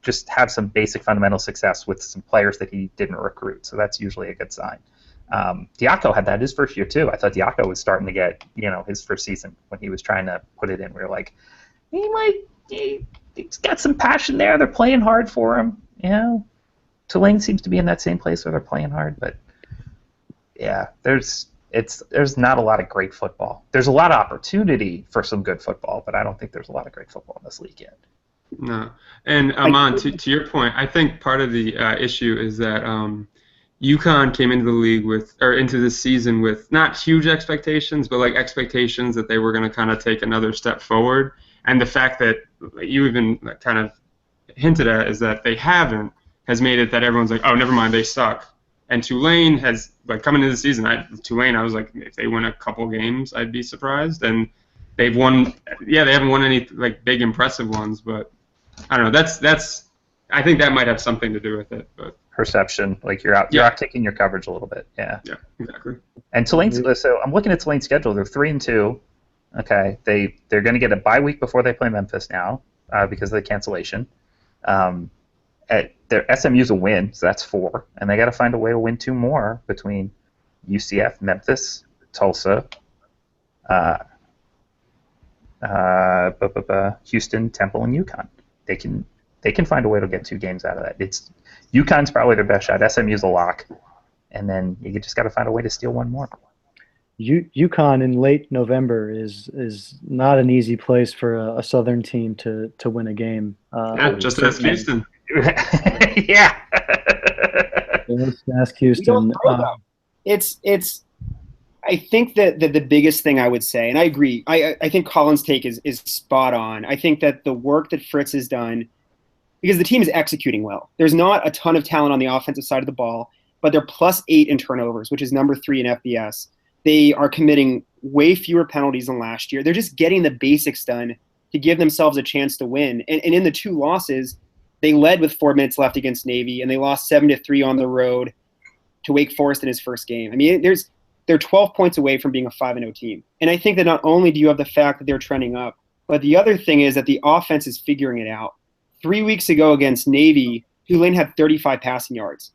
Speaker 3: just have some basic fundamental success with some players that he didn't recruit. So that's usually a good sign. Diaco had that his first year too. I thought Diaco was starting to get his first season when he was trying to put it in. We were like, he's got some passion there. They're playing hard for him. Tulane seems to be in that same place where they're playing hard, but yeah, there's not a lot of great football. There's a lot of opportunity for some good football, but I don't think there's a lot of great football in this league yet.
Speaker 2: No, and Amon, to your point, I think part of the issue is that UConn came into the league into this season with not huge expectations, but like expectations that they were going to kind of take another step forward. And the fact that you even kind of hinted at is that they haven't has made it that everyone's like, oh, never mind, they suck. And Tulane has, coming into the season, I was like, if they win a couple games, I'd be surprised. And they've won, they haven't won any big impressive ones, but I don't know. I think that might have something to do with it. But
Speaker 3: perception, you're out taking your coverage a little bit. Yeah.
Speaker 2: Yeah, exactly.
Speaker 3: And Tulane's, so I'm looking at Tulane's schedule. They're 3-2. Okay, they're going to get a bye week before they play Memphis now because of the cancellation. They their SMU's a win, so that's 4, and they got to find a way to win 2 more between UCF, Memphis, Tulsa, Houston, Temple, and UConn. They can find a way to get 2 games out of that. UConn's probably their best shot. SMU's a lock, and then you just got to find a way to steal 1 more.
Speaker 1: UConn in late November is not an easy place for a Southern team to win a game.
Speaker 2: Just ask Houston.
Speaker 3: Yeah.
Speaker 1: Let's ask Houston.
Speaker 4: It's. I think that the biggest thing I would say, and I agree, I think Colin's take is spot on. I think that the work that Fritz has done, because the team is executing well. There's not a ton of talent on the offensive side of the ball, but they're +8 in turnovers, which is number 3 in FBS. They are committing way fewer penalties than last year. They're just getting the basics done to give themselves a chance to win. And in the 2 losses, they led with 4 minutes left against Navy, and they lost 7-3 on the road to Wake Forest in his first game. I mean, they're 12 points away from being a 5-0 team. And I think that not only do you have the fact that they're trending up, but the other thing is that the offense is figuring it out. 3 weeks ago against Navy, Tulane had 35 passing yards.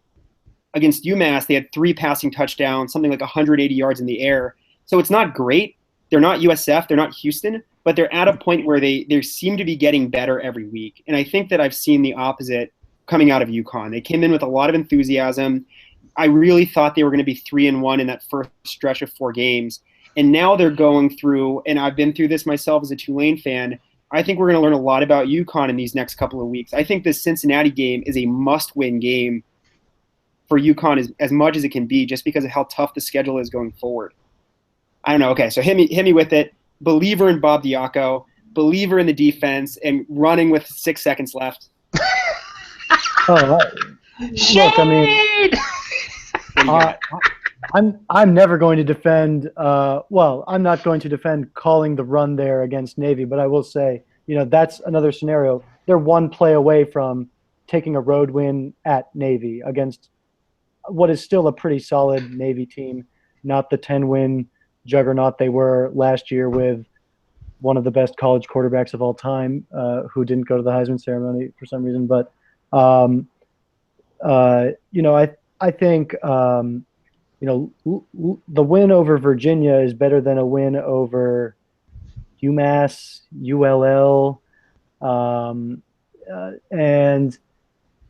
Speaker 4: Against UMass, they had 3 passing touchdowns, something like 180 yards in the air. So it's not great. They're not USF, they're not Houston, but they're at a point where they seem to be getting better every week. And I think that I've seen the opposite coming out of UConn. They came in with a lot of enthusiasm. I really thought they were going to be 3-1 in that first stretch of 4 games. And now they're going through, and I've been through this myself as a Tulane fan, I think we're going to learn a lot about UConn in these next couple of weeks. I think this Cincinnati game is a must-win game for UConn as much as it can be, just because of how tough the schedule is going forward. I don't know. Okay, so hit me with it. Believer in Bob Diaco, believer in the defense, and running with 6 seconds left.
Speaker 1: Look, I mean, I'm never going to defend. I'm not going to defend calling the run there against Navy, but I will say, that's another scenario. They're 1 play away from taking a road win at Navy against what is still a pretty solid Navy team, not the 10-win juggernaut they were last year with one of the best college quarterbacks of all time, who didn't go to the Heisman ceremony for some reason. But, I think, the win over Virginia is better than a win over UMass, ULL, and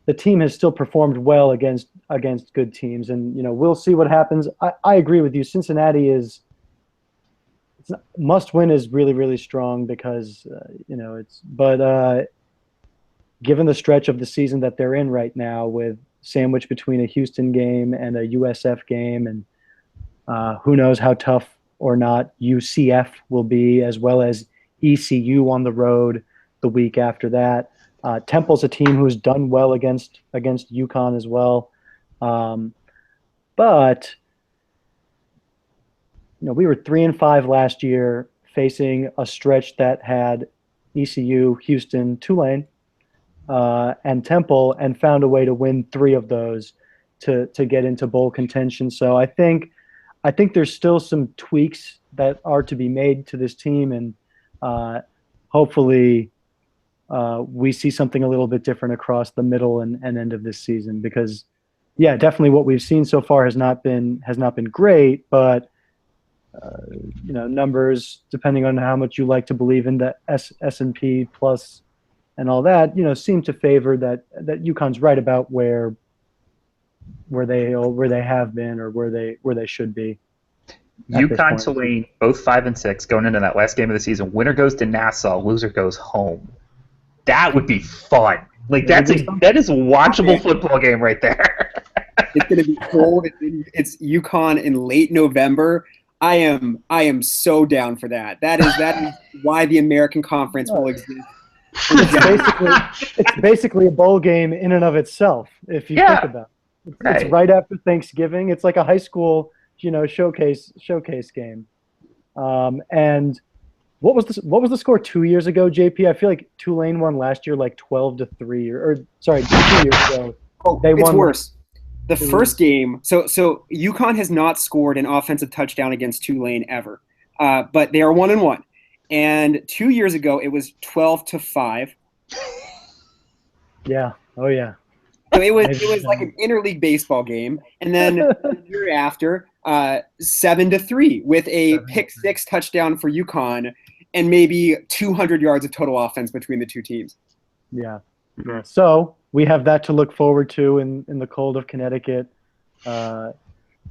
Speaker 1: the team has still performed well against good teams. And, we'll see what happens. I agree with you. Cincinnati must win is really, really strong because, given the stretch of the season that they're in right now, with sandwiched between a Houston game and a USF game, and who knows how tough or not UCF will be, as well as ECU on the road the week after that. Temple's a team who's done well against UConn as well. But we were 3-5 last year, facing a stretch that had ECU, Houston, Tulane, and Temple, and found a way to win 3 of those to get into bowl contention. So I think there's still some tweaks that are to be made to this team, and hopefully we see something a little bit different across the middle and end of this season. Because, yeah, definitely what we've seen so far has not been great, but numbers, depending on how much you like to believe in the S&P plus and all that, seem to favor that UConn's right about where they have been, or where they should be.
Speaker 3: UConn, Tulane, both 5-6 going into that last game of the season. Winner goes to Nassau, loser goes home. That would be fun. That is a watchable football game right there.
Speaker 4: It's going to be cold. It's UConn in late November. I am so down for that. That is why the American Conference will exist.
Speaker 1: It's basically a bowl game in and of itself, if you think about it. It's right after Thanksgiving. It's like a high school, showcase game. And what was the score 2 years ago, JP? I feel like Tulane won last year 12-3, or 2 years ago.
Speaker 4: Oh, it's worse. The first game, so UConn has not scored an offensive touchdown against Tulane ever, but they are 1-1. And 2 years ago, it was 12-5.
Speaker 1: Yeah. Oh, yeah.
Speaker 4: So it was like an interleague baseball game, and then the year after, 7-3 with a pick six touchdown for UConn, and maybe 200 yards of total offense between the two teams.
Speaker 1: Yeah. So we have that to look forward to in the cold of Connecticut,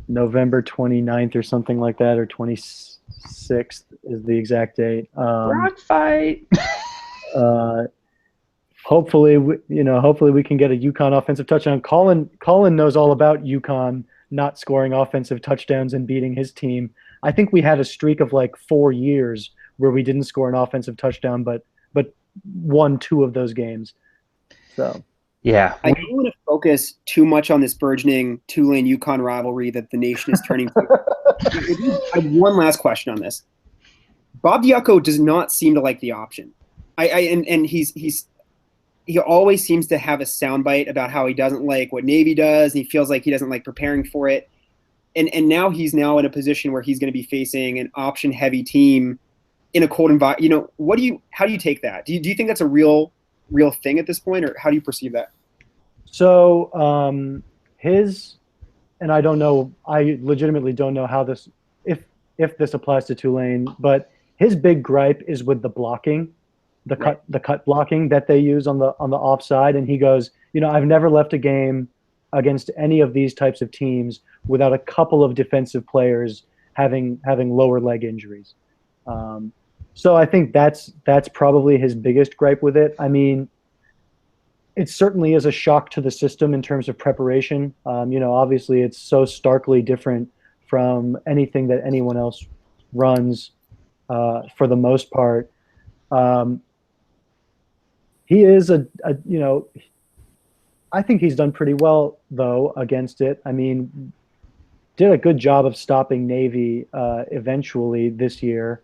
Speaker 1: November 29th or something like that, or 26th is the exact date.
Speaker 3: Rock fight.
Speaker 1: Hopefully we can get a UConn offensive touchdown. Colin knows all about UConn not scoring offensive touchdowns and beating his team. I think we had a streak of like 4 years where we didn't score an offensive touchdown, but won 2 of those games. So
Speaker 3: yeah,
Speaker 4: I don't want to focus too much on this burgeoning Tulane UConn rivalry that the nation is turning to. I have one last question on this. Bob Diaco does not seem to like the option. And he always seems to have a soundbite about how he doesn't like what Navy does, and he feels like he doesn't like preparing for it. And now he's in a position where he's going to be facing an option-heavy team in a cold environment. How do you take that? Do you think that's a real thing at this point, or how do you perceive that?
Speaker 1: So and I don't know, I legitimately don't know how this, if this applies to Tulane, but his big gripe is with the blocking. The cut blocking that they use on the offside, and he goes, I've never left a game against any of these types of teams without a couple of defensive players having lower leg injuries. So I think that's probably his biggest gripe with it. I mean, it certainly is a shock to the system in terms of preparation. Obviously it's so starkly different from anything that anyone else runs for the most part. He is I think he's done pretty well though against it. I mean, did a good job of stopping Navy eventually this year,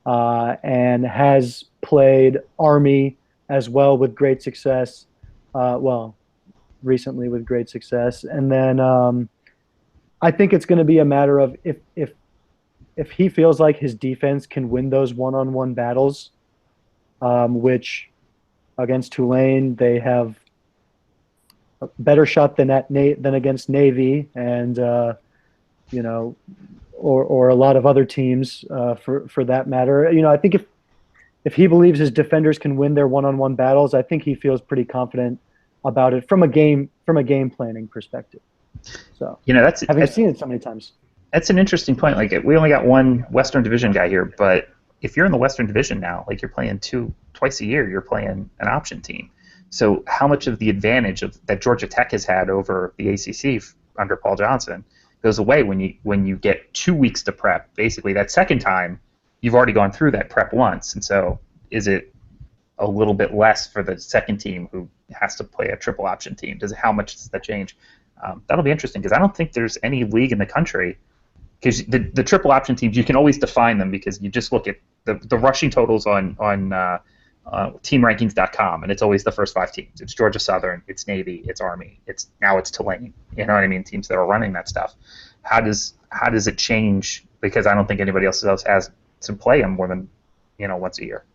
Speaker 1: and has played Army as well with great success. Recently with great success. And then I think it's going to be a matter of if he feels like his defense can win those one-on-one battles, which against Tulane they have a better shot than against Navy, and or a lot of other teams for that matter. I think if he believes his defenders can win their one-on-one battles, I think he feels pretty confident about it from a game planning perspective. So
Speaker 3: that's
Speaker 1: having seen it so many times.
Speaker 3: That's an interesting point. Like, we only got one Western Division guy here, but if you're in the Western Division now, like, you're playing twice a year, you're playing an option team. So how much of the advantage that Georgia Tech has had over the ACC under Paul Johnson goes away when you get 2 weeks to prep? Basically, that second time, you've already gone through that prep once, and so is it a little bit less for the second team who has to play a triple option team? How much does that change? That'll be interesting, because I don't think there's any league in the country, because the triple option teams, you can always define them because you just look at the rushing totals on teamrankings.com, and it's always the first 5 teams. It's Georgia Southern, it's Navy, it's Army, it's Tulane. You know what I mean? Teams that are running that stuff. How does it change? Because I don't think anybody else has to play them more than once a year.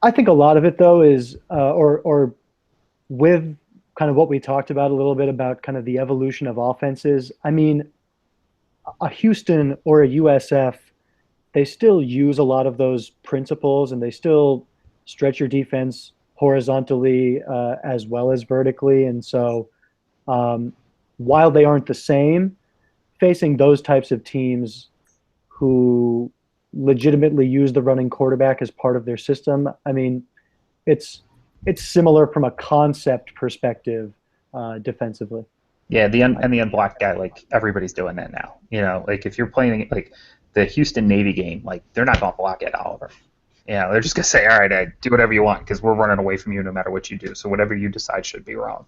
Speaker 1: I think a lot of it though is or with kind of what we talked about a little bit about kind of the evolution of offenses. I mean, a Houston or a USF, they still use a lot of those principles, and they still stretch your defense horizontally as well as vertically. And so while they aren't the same, facing those types of teams who legitimately use the running quarterback as part of their system, I mean, it's similar from a concept perspective defensively.
Speaker 3: Yeah, the unblocked guy, like, everybody's doing that now. Like, if you're playing like the Houston Navy game, like, they're not going to block Ed Oliver. They're just going to say, all right, Ed, do whatever you want, because we're running away from you no matter what you do. So whatever you decide should be wrong.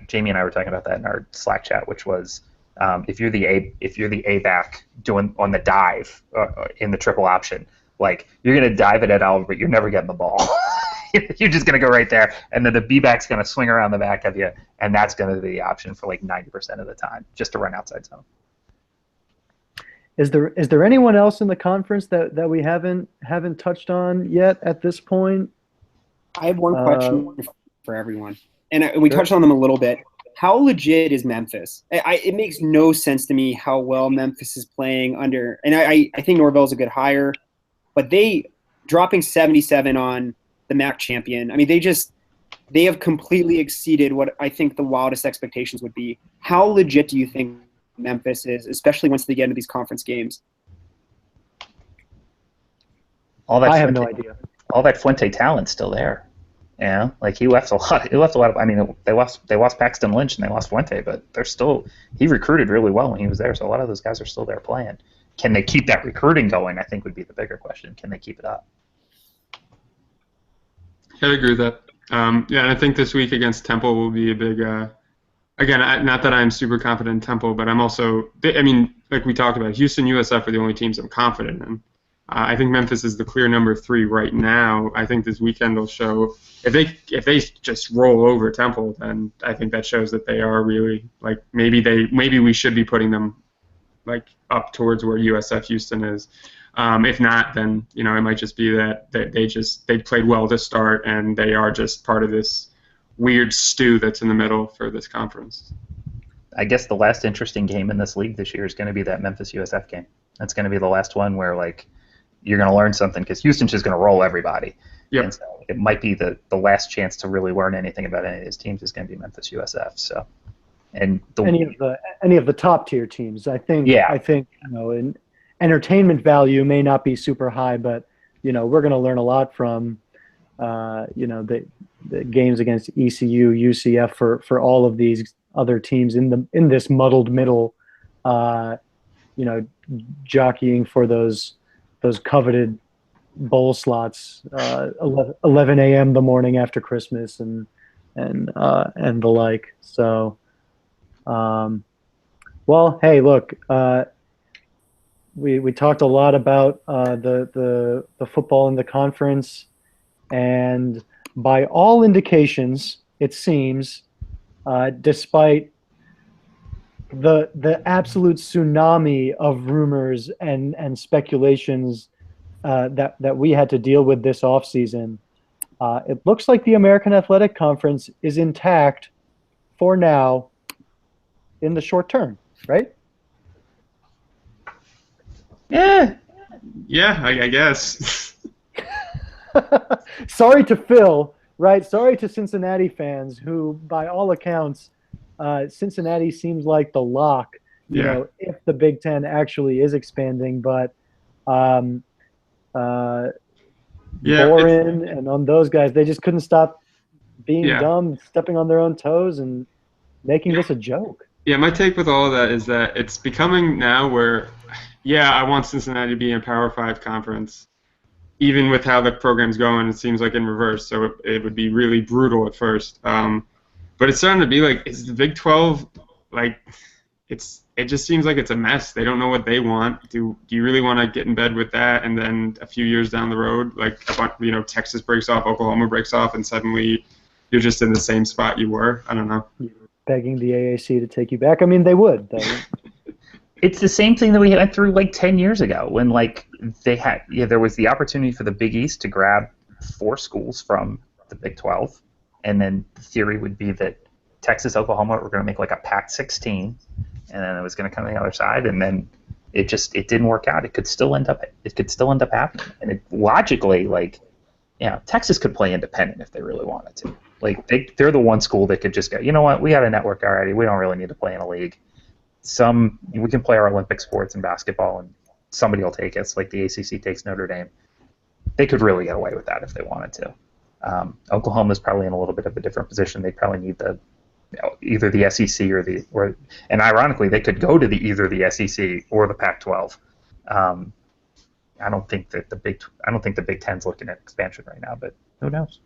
Speaker 3: Jamie and I were talking about that in our Slack chat, which was if you're the A back doing on the dive in the triple option, like, you're going to dive at Ed Oliver, but you're never getting the ball. You're just going to go right there, and then the B-back's going to swing around the back of you, and that's going to be the option for like 90% of the time, just to run outside zone.
Speaker 1: Is there anyone else in the conference that we haven't touched on yet at this point?
Speaker 4: I have one question for everyone. And we touched on them a little bit. How legit is Memphis? It makes no sense to me how well Memphis is playing under. And I think Norvell's a good hire, but they dropping 77 on the MAC champion. I mean, they have completely exceeded what I think the wildest expectations would be. How legit do you think Memphis is, especially once they get into these conference games?
Speaker 1: I have no idea.
Speaker 3: All that Fuente talent's still there. Yeah, like he left a lot of. I mean, they lost Paxton Lynch and they lost Fuente, but they're still. He recruited really well when he was there, so a lot of those guys are still there playing. Can they keep that recruiting going? I think would be the bigger question. Can they keep it up?
Speaker 2: I agree with that. Yeah, and I think this week against Temple will be a big. Again, not that I'm super confident in Temple, but I'm also. I mean, like we talked about, Houston, USF are the only teams I'm confident in. I think Memphis is the clear number 3 right now. I think this weekend will show if they just roll over Temple, then I think that shows that they are really like maybe we should be putting them like up towards where USF Houston is. If not, then it might just be that they played well to start and they are just part of this weird stew that's in the middle for this conference.
Speaker 3: I guess the last interesting game in this league this year is going to be that Memphis USF game. That's going to be the last one where like. You're going to learn something because Houston's just going to roll everybody.
Speaker 2: Yep.
Speaker 3: And so it might be the last chance to really learn anything about any of these teams is going to be Memphis USF. So, and
Speaker 1: any of the top tier teams, I think.
Speaker 3: Yeah.
Speaker 1: I think in entertainment value may not be super high, but we're going to learn a lot from the games against ECU, UCF for all of these other teams in this muddled middle. Jockeying for those coveted bowl slots, 11 a.m. the morning after Christmas and the like. So, well, hey, look, we talked a lot about the football in the conference, and by all indications, it seems, despite the absolute tsunami of rumors and speculations that we had to deal with this offseason, it looks like the American Athletic Conference is intact for now in the short term, right?
Speaker 2: Yeah, I guess.
Speaker 1: Sorry to Phil, right? Sorry to Cincinnati fans who, by all accounts, Cincinnati seems like the lock, if the Big Ten actually is expanding. But Boren and on those guys, they just couldn't stop being dumb, stepping on their own toes, and making this a joke.
Speaker 2: Yeah, my take with all of that is that it's becoming now where, I want Cincinnati to be in a Power 5 conference. Even with how the program's going, it seems like in reverse, so it would be really brutal at first. But it's starting to be like, is the Big 12 like? It just seems like it's a mess. They don't know what they want. Do you really want to get in bed with that? And then a few years down the road, like Texas breaks off, Oklahoma breaks off, and suddenly you're just in the same spot you were. I don't know.
Speaker 1: You're begging the AAC to take you back. I mean, they would.
Speaker 3: It's the same thing that we went through like 10 years ago when like there was the opportunity for the Big East to grab 4 schools from the Big 12. And then the theory would be that Texas, Oklahoma were going to make like a Pac-16, and then it was going to come to the other side, and then it didn't work out. It could still end up happening. And logically, Texas could play independent if they really wanted to. Like they're the one school that could just go, you know what, we have a network already. We don't really need to play in a league. We can play our Olympic sports and basketball, and somebody will take us. Like the ACC takes Notre Dame. They could really get away with that if they wanted to. Oklahoma's probably in a little bit of a different position. They probably need either the SEC and ironically, they could go to either the SEC or the Pac-12. I don't think the Big Ten's looking at expansion right now, but who knows?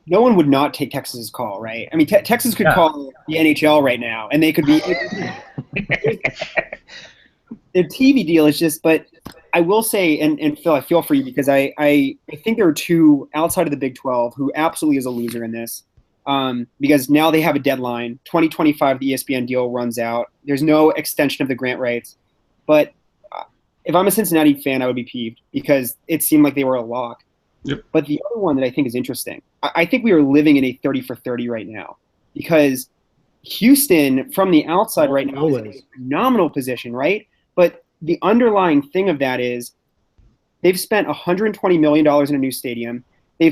Speaker 4: No one would not take Texas's call, right? I mean, Texas could call the NHL right now, and they could be. Their TV deal is just, but I will say, and Phil, I feel for you because I think there are 2 outside of the Big 12 who absolutely is a loser in this, because now they have a deadline. 2025, the ESPN deal runs out. There's no extension of the grant rights. But if I'm a Cincinnati fan, I would be peeved because it seemed like they were a lock.
Speaker 2: Yep.
Speaker 4: But the other one that I think is interesting, I think we are living in a 30 for 30 right now, because Houston, from the outside right now, is in a phenomenal position, right? But the underlying thing of that is they've spent $120 million in a new stadium. The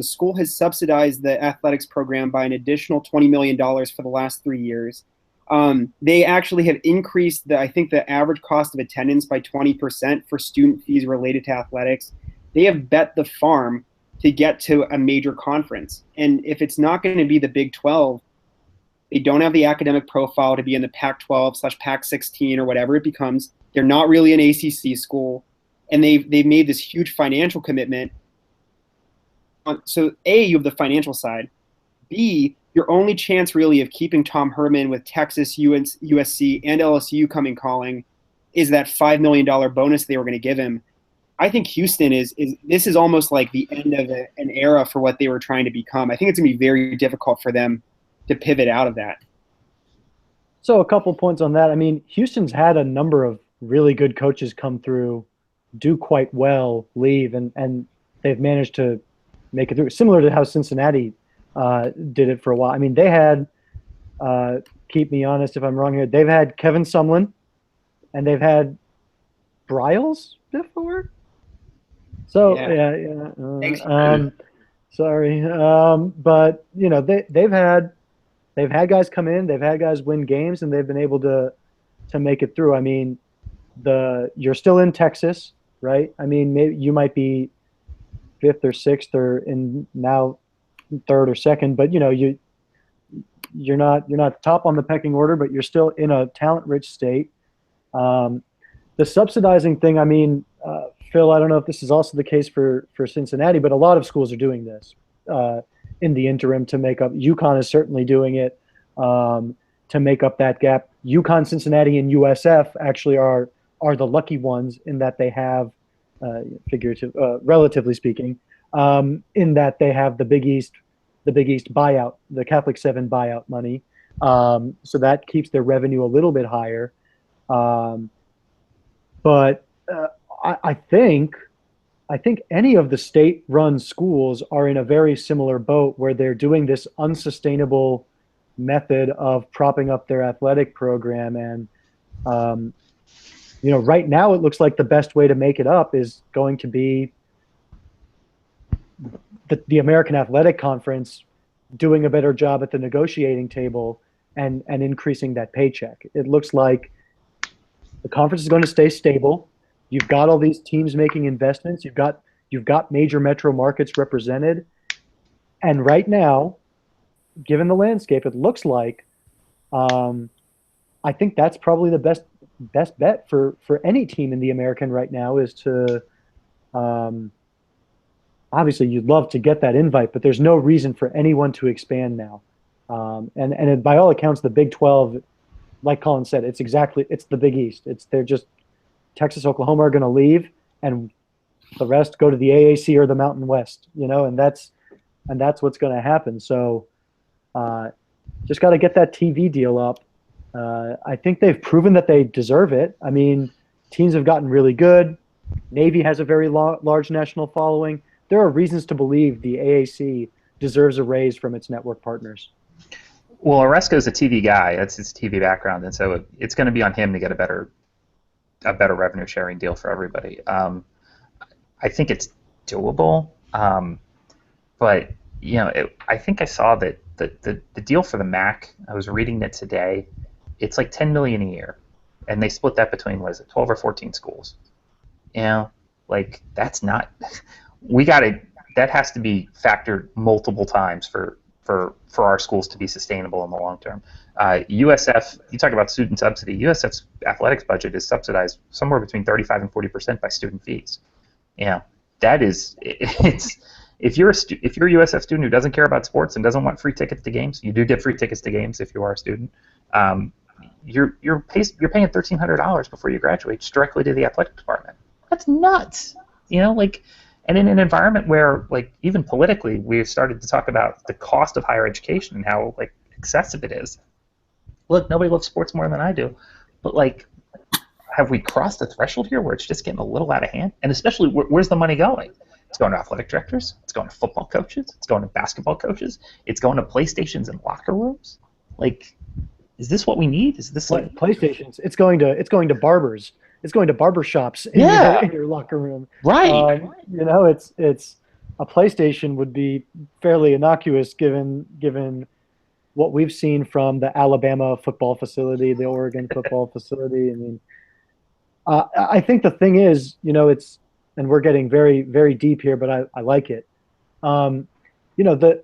Speaker 4: school has subsidized the athletics program by an additional $20 million for the last 3 years. They actually have increased I think the average cost of attendance by 20% for student fees related to athletics. They have bet the farm to get to a major conference. And if it's not going to be the Big 12, they don't have the academic profile to be in the Pac-12/Pac-16 or whatever it becomes. They're not really an ACC school, and they've made this huge financial commitment. So A, you have the financial side. B, your only chance really of keeping Tom Herman with Texas, USC, and LSU coming calling is that $5 million bonus they were going to give him. I think Houston this is almost like the end of an era for what they were trying to become. I think it's going to be very difficult for them to pivot out of that.
Speaker 1: So a couple points on that. I mean, Houston's had a number of really good coaches come through, do quite well, leave, and they've managed to make it through. Similar to how Cincinnati did it for a while. I mean, they had, keep me honest if I'm wrong here, they've had Kevin Sumlin, and they've had Bryles before. So yeah. Sorry, but you know they've had guys come in, they've had guys win games, and they've been able to make it through. I mean, you're still in Texas, right? I mean, maybe you might be fifth or sixth or now third or second, but you know you're not top on the pecking order, but you're still in a talent-rich state. The subsidizing thing, I mean, Phil, I don't know if this is also the case for Cincinnati, but a lot of schools are doing this in the interim to make up. UConn is certainly doing it to make up that gap. UConn, Cincinnati, and USF actually are the lucky ones in that they have, relatively speaking, in that they have the Big East buyout, the Catholic 7 buyout money. So that keeps their revenue a little bit higher. But I think any of the state-run schools are in a very similar boat where they're doing this unsustainable method of propping up their athletic program. And, you know, right now it looks like the best way to make it up is going to be the American Athletic Conference doing a better job at the negotiating table and increasing that paycheck. It looks like the conference is going to stay stable. You've got all these teams making investments. You've got major metro markets represented. And right now, given the landscape, it looks like I think that's probably the best bet for any team in the American right now is to obviously you'd love to get that invite, but there's no reason for anyone to expand now. And by all accounts, the Big 12, like Colin said, it's the Big East. They're just Texas, Oklahoma are going to leave, and the rest go to the AAC or the Mountain West, you know, and that's what's going to happen. So just got to get that TV deal up. I think they've proven that they deserve it. I mean, teams have gotten really good. Navy has a very large national following. There are reasons to believe the AAC deserves a raise from its network partners.
Speaker 3: Well, Oresco's a TV guy. That's his TV background, and so it's going to be on him to get a better revenue sharing deal for everybody. I think it's doable, but you know, I think I saw that the deal for the MAC. I was reading it today. It's like $10 million a year, and they split that between 12 or 14 schools. You know, like that's not. That has to be factored multiple times for our schools to be sustainable in the long term. USF, you talk about student subsidy. USF's athletics budget is subsidized somewhere between 35 and 40% by student fees. Yeah, that is it's. If you're a USF student who doesn't care about sports and doesn't want free tickets to games, you do get free tickets to games if you are a student. You're paying $1,300 before you graduate just directly to the athletic department. That's nuts. You know, like. And in an environment where, like, even politically, we've started to talk about the cost of higher education and how, like, excessive it is. Look, nobody loves sports more than I do, but, like, have we crossed the threshold here where it's just getting a little out of hand? And especially, where's the money going? It's going to athletic directors. It's going to football coaches. It's going to basketball coaches. It's going to PlayStations and locker rooms. Like, is this what we need? Is this like
Speaker 1: PlayStations? It's going to barbers. It's going to barber shops in, in your locker room.
Speaker 3: Right.
Speaker 1: You know, it's a PlayStation would be fairly innocuous given what we've seen from the Alabama football facility, the Oregon football facility. I mean, I think the thing is, you know, and we're getting very, very deep here, but I like it. You know, the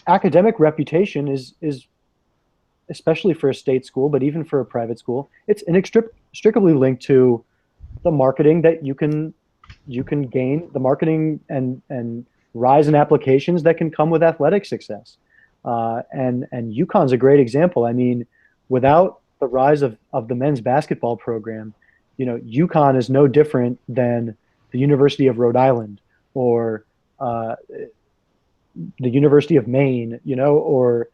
Speaker 1: academic reputation is especially for a state school, but even for a private school, it's inextricably linked to the marketing that you can gain, the marketing and rise in applications that can come with athletic success. And UConn's a great example. I mean, without the rise of the men's basketball program, you know, UConn is no different than the University of Rhode Island or the University of Maine, you know, or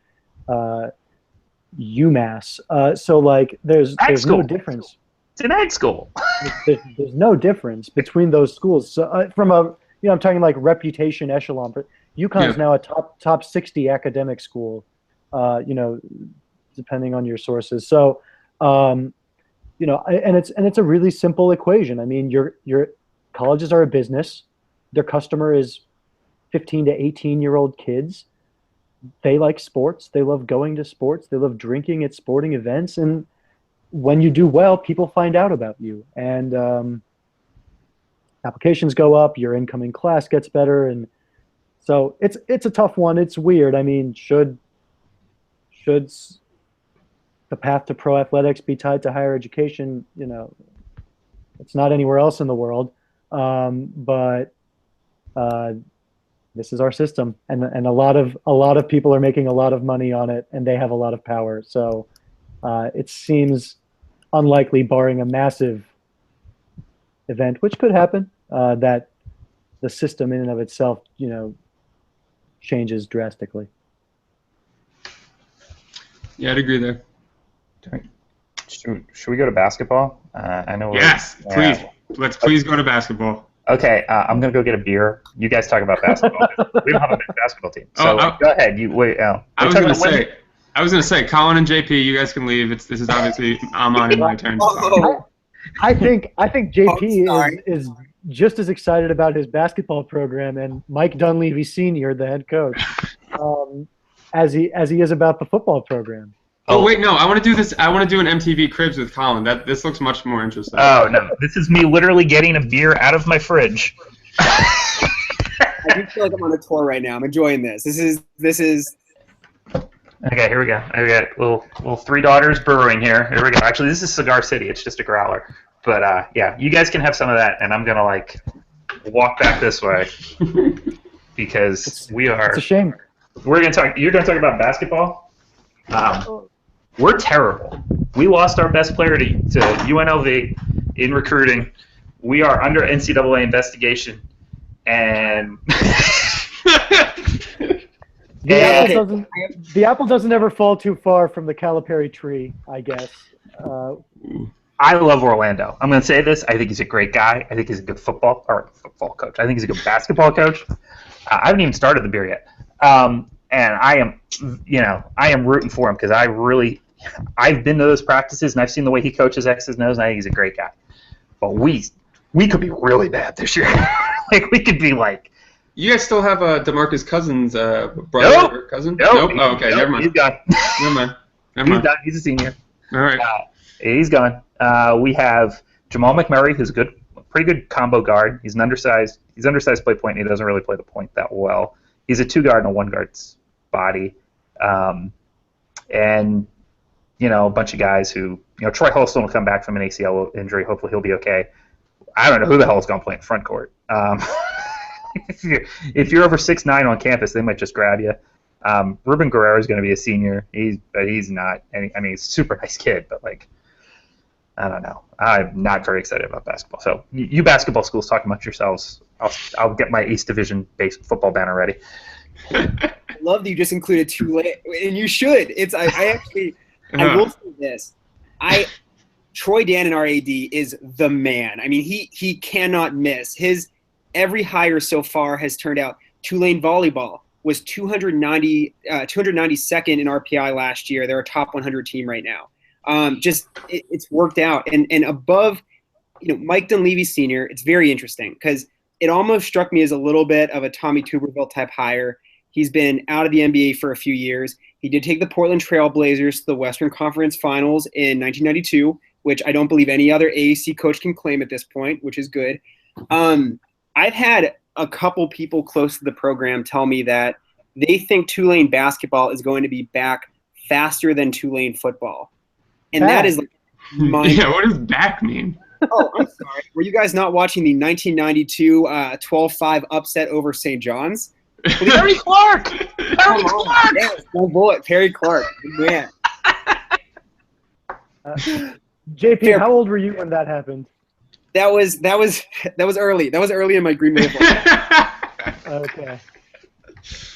Speaker 1: UMass. So like there's no difference.
Speaker 3: It's an ag school.
Speaker 1: There's no difference between those schools. So from a, you know, I'm talking like reputation echelon. But UConn is now a top 60 academic school, you know, depending on your sources. So, you know, and it's a really simple equation. I mean, your colleges are a business. Their customer is 15 to 18-year-old kids. They like sports. They love going to sports. They love drinking at sporting events. And when you do well, people find out about you. And applications go up. Your incoming class gets better. And so it's a tough one. It's weird. I mean, should the path to pro athletics be tied to higher education? You know, it's not anywhere else in the world. But this is our system, and a lot of people are making a lot of money on it, and they have a lot of power. So it seems unlikely, barring a massive event, which could happen, that the system in and of itself, you know, changes drastically.
Speaker 2: Yeah, I'd agree there.
Speaker 3: Should we go to basketball? I know.
Speaker 2: Yes, please. Let's please go to basketball.
Speaker 3: Okay, I'm gonna go get a beer. You guys talk about basketball. We don't have a big basketball team, so go ahead. You wait.
Speaker 2: I was gonna say, Colin and JP, you guys can leave. This is obviously Amon and my turn.
Speaker 1: I think JP is just as excited about his basketball program and Mike Dunleavy Sr., the head coach, as he is about the football program.
Speaker 2: Oh wait, no! I want to do this. I want to do an MTV Cribs with Colin. This looks much more interesting.
Speaker 3: Oh no! This is me literally getting a beer out of my fridge.
Speaker 4: I do feel like I'm on a tour right now. I'm enjoying this. This is.
Speaker 3: Okay, here we go. I got little Three Daughters Brewing here. Here we go. Actually, this is Cigar City. It's just a growler. But yeah, you guys can have some of that, and I'm gonna like walk back this way because we are.
Speaker 1: It's a shame.
Speaker 3: We're gonna talk. You're gonna talk about basketball. We're terrible. We lost our best player to UNLV in recruiting. We are under NCAA investigation, and
Speaker 1: the apple doesn't ever fall too far from the Calipari tree, I guess.
Speaker 3: I love Orlando. I'm going to say this. I think he's a great guy. I think he's a good football coach. I think he's a good basketball coach. I haven't even started the beer yet. And I am rooting for him because I've been to those practices and I've seen the way he coaches X's and O's, and I think he's a great guy. But we could be really bad this year. Like we could be like.
Speaker 2: You guys still have DeMarcus Cousins' brother or cousin? Nope. Oh, okay. Never mind.
Speaker 3: He's gone.
Speaker 2: Never mind.
Speaker 3: He's done. He's a senior.
Speaker 2: All right.
Speaker 3: He's gone. We have Jamal McMurray, who's a pretty good combo guard. He's undersized play point, and he doesn't really play the point that well. He's a 2-guard and a 1-guard's body. And, a bunch of guys who, Troy Holston will come back from an ACL injury. Hopefully he'll be okay. I don't know who the hell is going to play in front court. If you're over 6'9" on campus, they might just grab you. Ruben Guerrero is going to be a senior. He's not. He's a super nice kid, but I don't know. I'm not very excited about basketball. So you basketball schools talk amongst yourselves. I'll get my East Division based football banner ready.
Speaker 4: I love that you just included Tulane, and you should. I will say this. Troy Dan in our AD is the man. I mean, he cannot miss. every hire so far has turned out. Tulane volleyball was 292nd in RPI last year. They're a top 100 team right now. It's worked out. And above, Mike Dunleavy Sr., it's very interesting because it almost struck me as a little bit of a Tommy Tuberville type hire. He's been out of the NBA for a few years. He did take the Portland Trail Blazers to the Western Conference Finals in 1992, which I don't believe any other AAC coach can claim at this point, which is good. I've had a couple people close to the program tell me that they think Tulane basketball is going to be back faster than Tulane football. And that is like
Speaker 2: yeah, what does back mean?
Speaker 4: Oh, I'm sorry. Were you guys not watching the 1992 12-5 upset over St. John's?
Speaker 3: Perry Clark! Perry Clark!
Speaker 4: Yes, no bullet. Perry Clark. Man.
Speaker 1: JP, how old were you when that happened?
Speaker 4: That was early. That was early in my Green Bay life.
Speaker 1: Okay.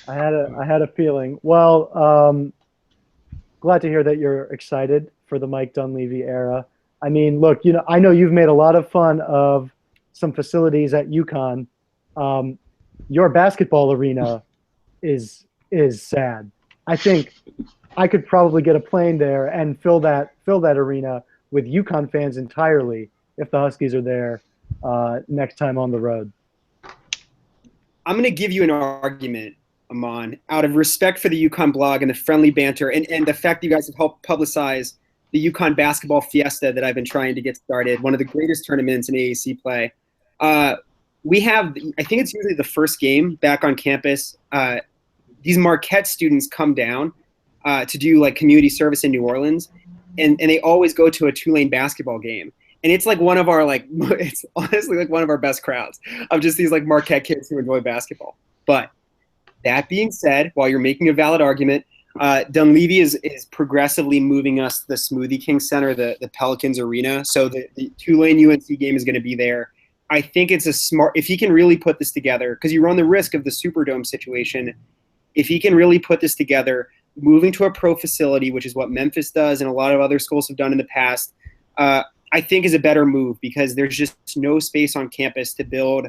Speaker 1: I had a feeling. Well, glad to hear that you're excited for the Mike Dunleavy era. I mean, look, I know you've made a lot of fun of some facilities at UConn. Your basketball arena is sad. I think I could probably get a plane there and fill that arena with UConn fans entirely if the Huskies are there next time on the road.
Speaker 4: I'm going to give you an argument, Amon, out of respect for the UConn blog and the friendly banter and the fact that you guys have helped publicize the UConn basketball fiesta that I've been trying to get started, one of the greatest tournaments in AAC play. We have, I think it's usually the first game back on campus. These Marquette students come down to do like community service in New Orleans, and they always go to a Tulane basketball game. And it's like one of our it's honestly like one of our best crowds of just these like Marquette kids who enjoy basketball. But that being said, while you're making a valid argument, Dunleavy is progressively moving us to the Smoothie King Center, the Pelicans Arena. So the Tulane UNC game is going to be there. I think it's a smart – if he can really put this together, because you run the risk of the Superdome situation, if he can really put this together, moving to a pro facility, which is what Memphis does and a lot of other schools have done in the past, I think is a better move because there's just no space on campus to build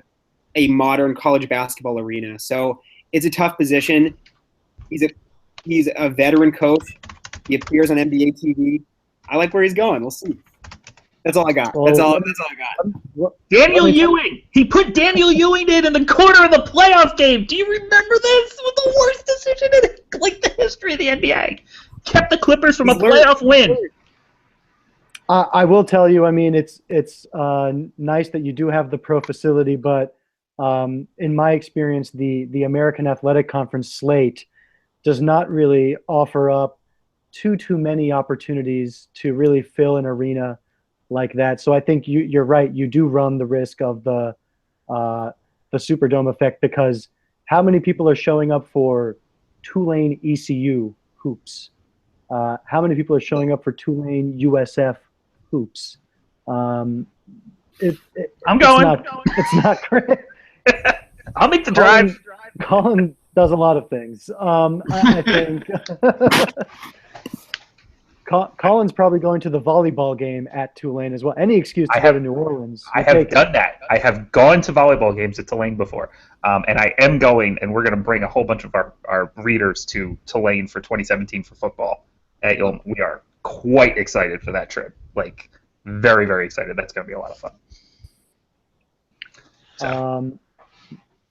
Speaker 4: a modern college basketball arena. So it's a tough position. He's a veteran coach. He appears on NBA TV. I like where he's going. We'll see. That's all I got. That's all I got.
Speaker 3: Daniel Ewing. He put Daniel Ewing in the corner of the playoff game. Do you remember this? It was the worst decision in like the history of the NBA. Kept the Clippers from a playoff win.
Speaker 1: I will tell you. I mean, it's nice that you do have the pro facility, but in my experience, the American Athletic Conference slate does not really offer up too many opportunities to really fill an arena like that. So I think you're right. You do run the risk of the Superdome effect because how many people are showing up for Tulane ECU hoops? How many people are showing up for Tulane USF hoops?
Speaker 3: I'm going.
Speaker 1: It's not great.
Speaker 3: I'll make the drive.
Speaker 1: Colin does a lot of things. I think Colin's probably going to the volleyball game at Tulane as well. Any excuse to go to New Orleans.
Speaker 3: I have done that. I have gone to volleyball games at Tulane before, and I am going, and we're going to bring a whole bunch of our readers to Tulane for 2017 for football. We are quite excited for that trip. Like, very, very excited. That's going to be a lot of fun.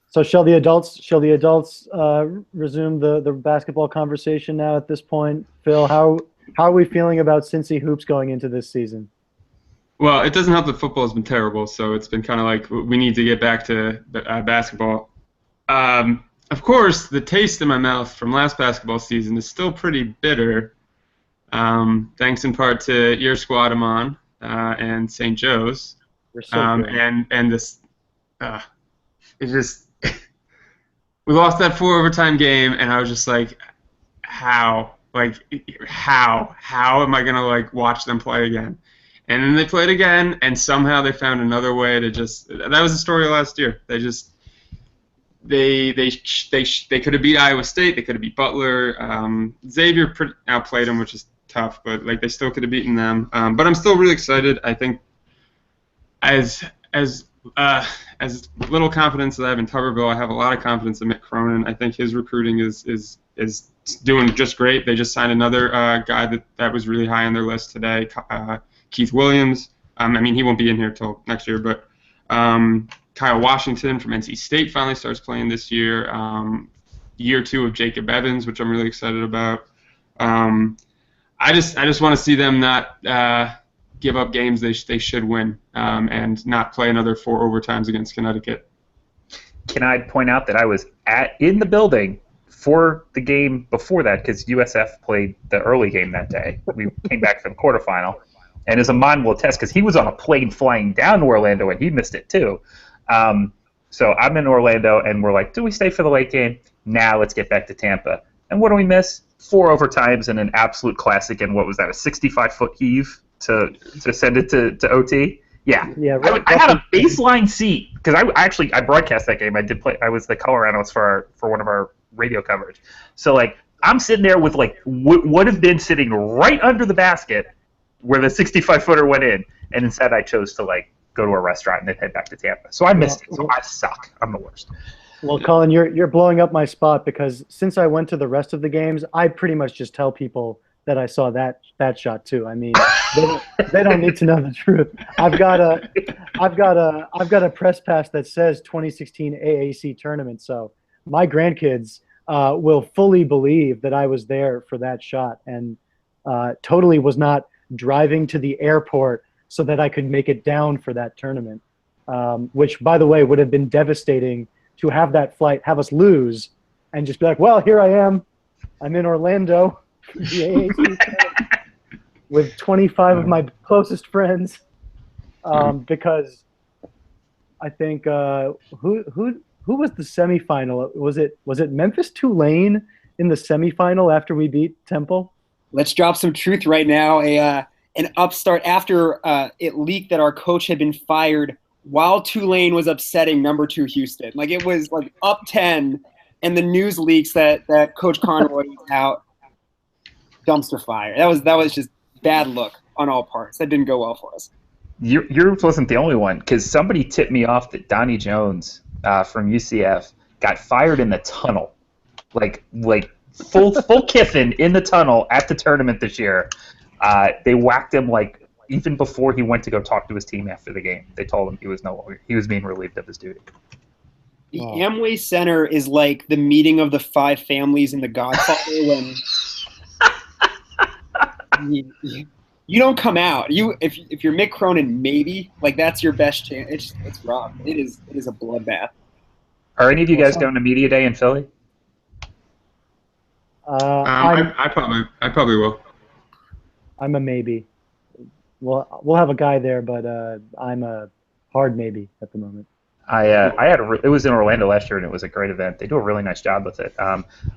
Speaker 1: So shall the adults resume the basketball conversation now at this point? Phil, how are we feeling about Cincy hoops going into this season?
Speaker 2: Well, it doesn't help that football has been terrible, so it's been kind of like we need to get back to basketball. Of course, the taste in my mouth from last basketball season is still pretty bitter, thanks in part to your squad, Amon, and St. Joe's.
Speaker 1: We're so good.
Speaker 2: And this, it just. We lost that 4 overtime game, and I was just like, how? Like, how am I gonna like watch them play again? And then they played again, and somehow they found another way to just. That was the story of last year. They just. They could have beat Iowa State. They could have beat Butler. Xavier outplayed them, which is tough, but like they still could have beaten them. But I'm still really excited. I think as as little confidence as I have in Tuberville, I have a lot of confidence in Mick Cronin. I think his recruiting is doing just great. They just signed another guy that was really high on their list today, Keith Williams. I mean, he won't be in here till next year, but Kyle Washington from NC State finally starts playing this year. Year 2 of Jacob Evans, which I'm really excited about. I just want to see them not give up games they should win, and not play another 4 overtimes against Connecticut.
Speaker 3: Can I point out that I was in the building for the game before that, because USF played the early game that day. We came back for the quarterfinal, and as Amon will attest, because he was on a plane flying down to Orlando and he missed it too. So I'm in Orlando, and we're like, do we stay for the late game? Nah, let's get back to Tampa. And what do we miss? 4 overtimes and an absolute classic, and what was that, a 65-foot heave to send it to OT? Yeah. I had a baseline seat, because I broadcast that game. I was the color analyst for one of our radio coverage. So, like, I'm sitting there with, like, would have been sitting right under the basket where the 65-footer went in, and instead I chose to, like, go to a restaurant and then head back to Tampa. So I missed it. So I suck. I'm the worst.
Speaker 1: Well, Colin, you're blowing up my spot, because since I went to the rest of the games, I pretty much just tell people that I saw that shot too. I mean, they don't need to know the truth. I've got a press pass that says 2016 AAC tournament, so my grandkids will fully believe that I was there for that shot, and totally was not driving to the airport so that I could make it down for that tournament, which, by the way, would have been devastating to have that flight, have us lose, and just be like, well, here I am. I'm in Orlando for the AAC tournament with 25 of my closest friends, because I think who was the semifinal? Was it Memphis Tulane in the semifinal after we beat Temple?
Speaker 4: Let's drop some truth right now. An upstart after it leaked that our coach had been fired while Tulane was upsetting number 2 Houston. Like, it was like up 10, and the news leaks that Coach Conroy was out. Dumpster fire. That was just bad look on all parts. That didn't go well for us.
Speaker 3: Yours wasn't the only one, because somebody tipped me off that Donnie Jones from UCF got fired in the tunnel, like full Kiffin in the tunnel at the tournament this year. They whacked him, like, even before he went to go talk to his team after the game. They told him he was being relieved of his duty.
Speaker 4: The Amway Center is like the meeting of the 5 families in The Godfather when you don't come out. If you're Mick Cronin, maybe, like, that's your best chance. It's rough. It is a bloodbath.
Speaker 3: Are any of you guys going to media day in Philly?
Speaker 2: I probably will.
Speaker 1: I'm a maybe. Well, we'll have a guy there, but I'm a hard maybe at the moment.
Speaker 3: It was in Orlando last year, and it was a great event. They do a really nice job with it.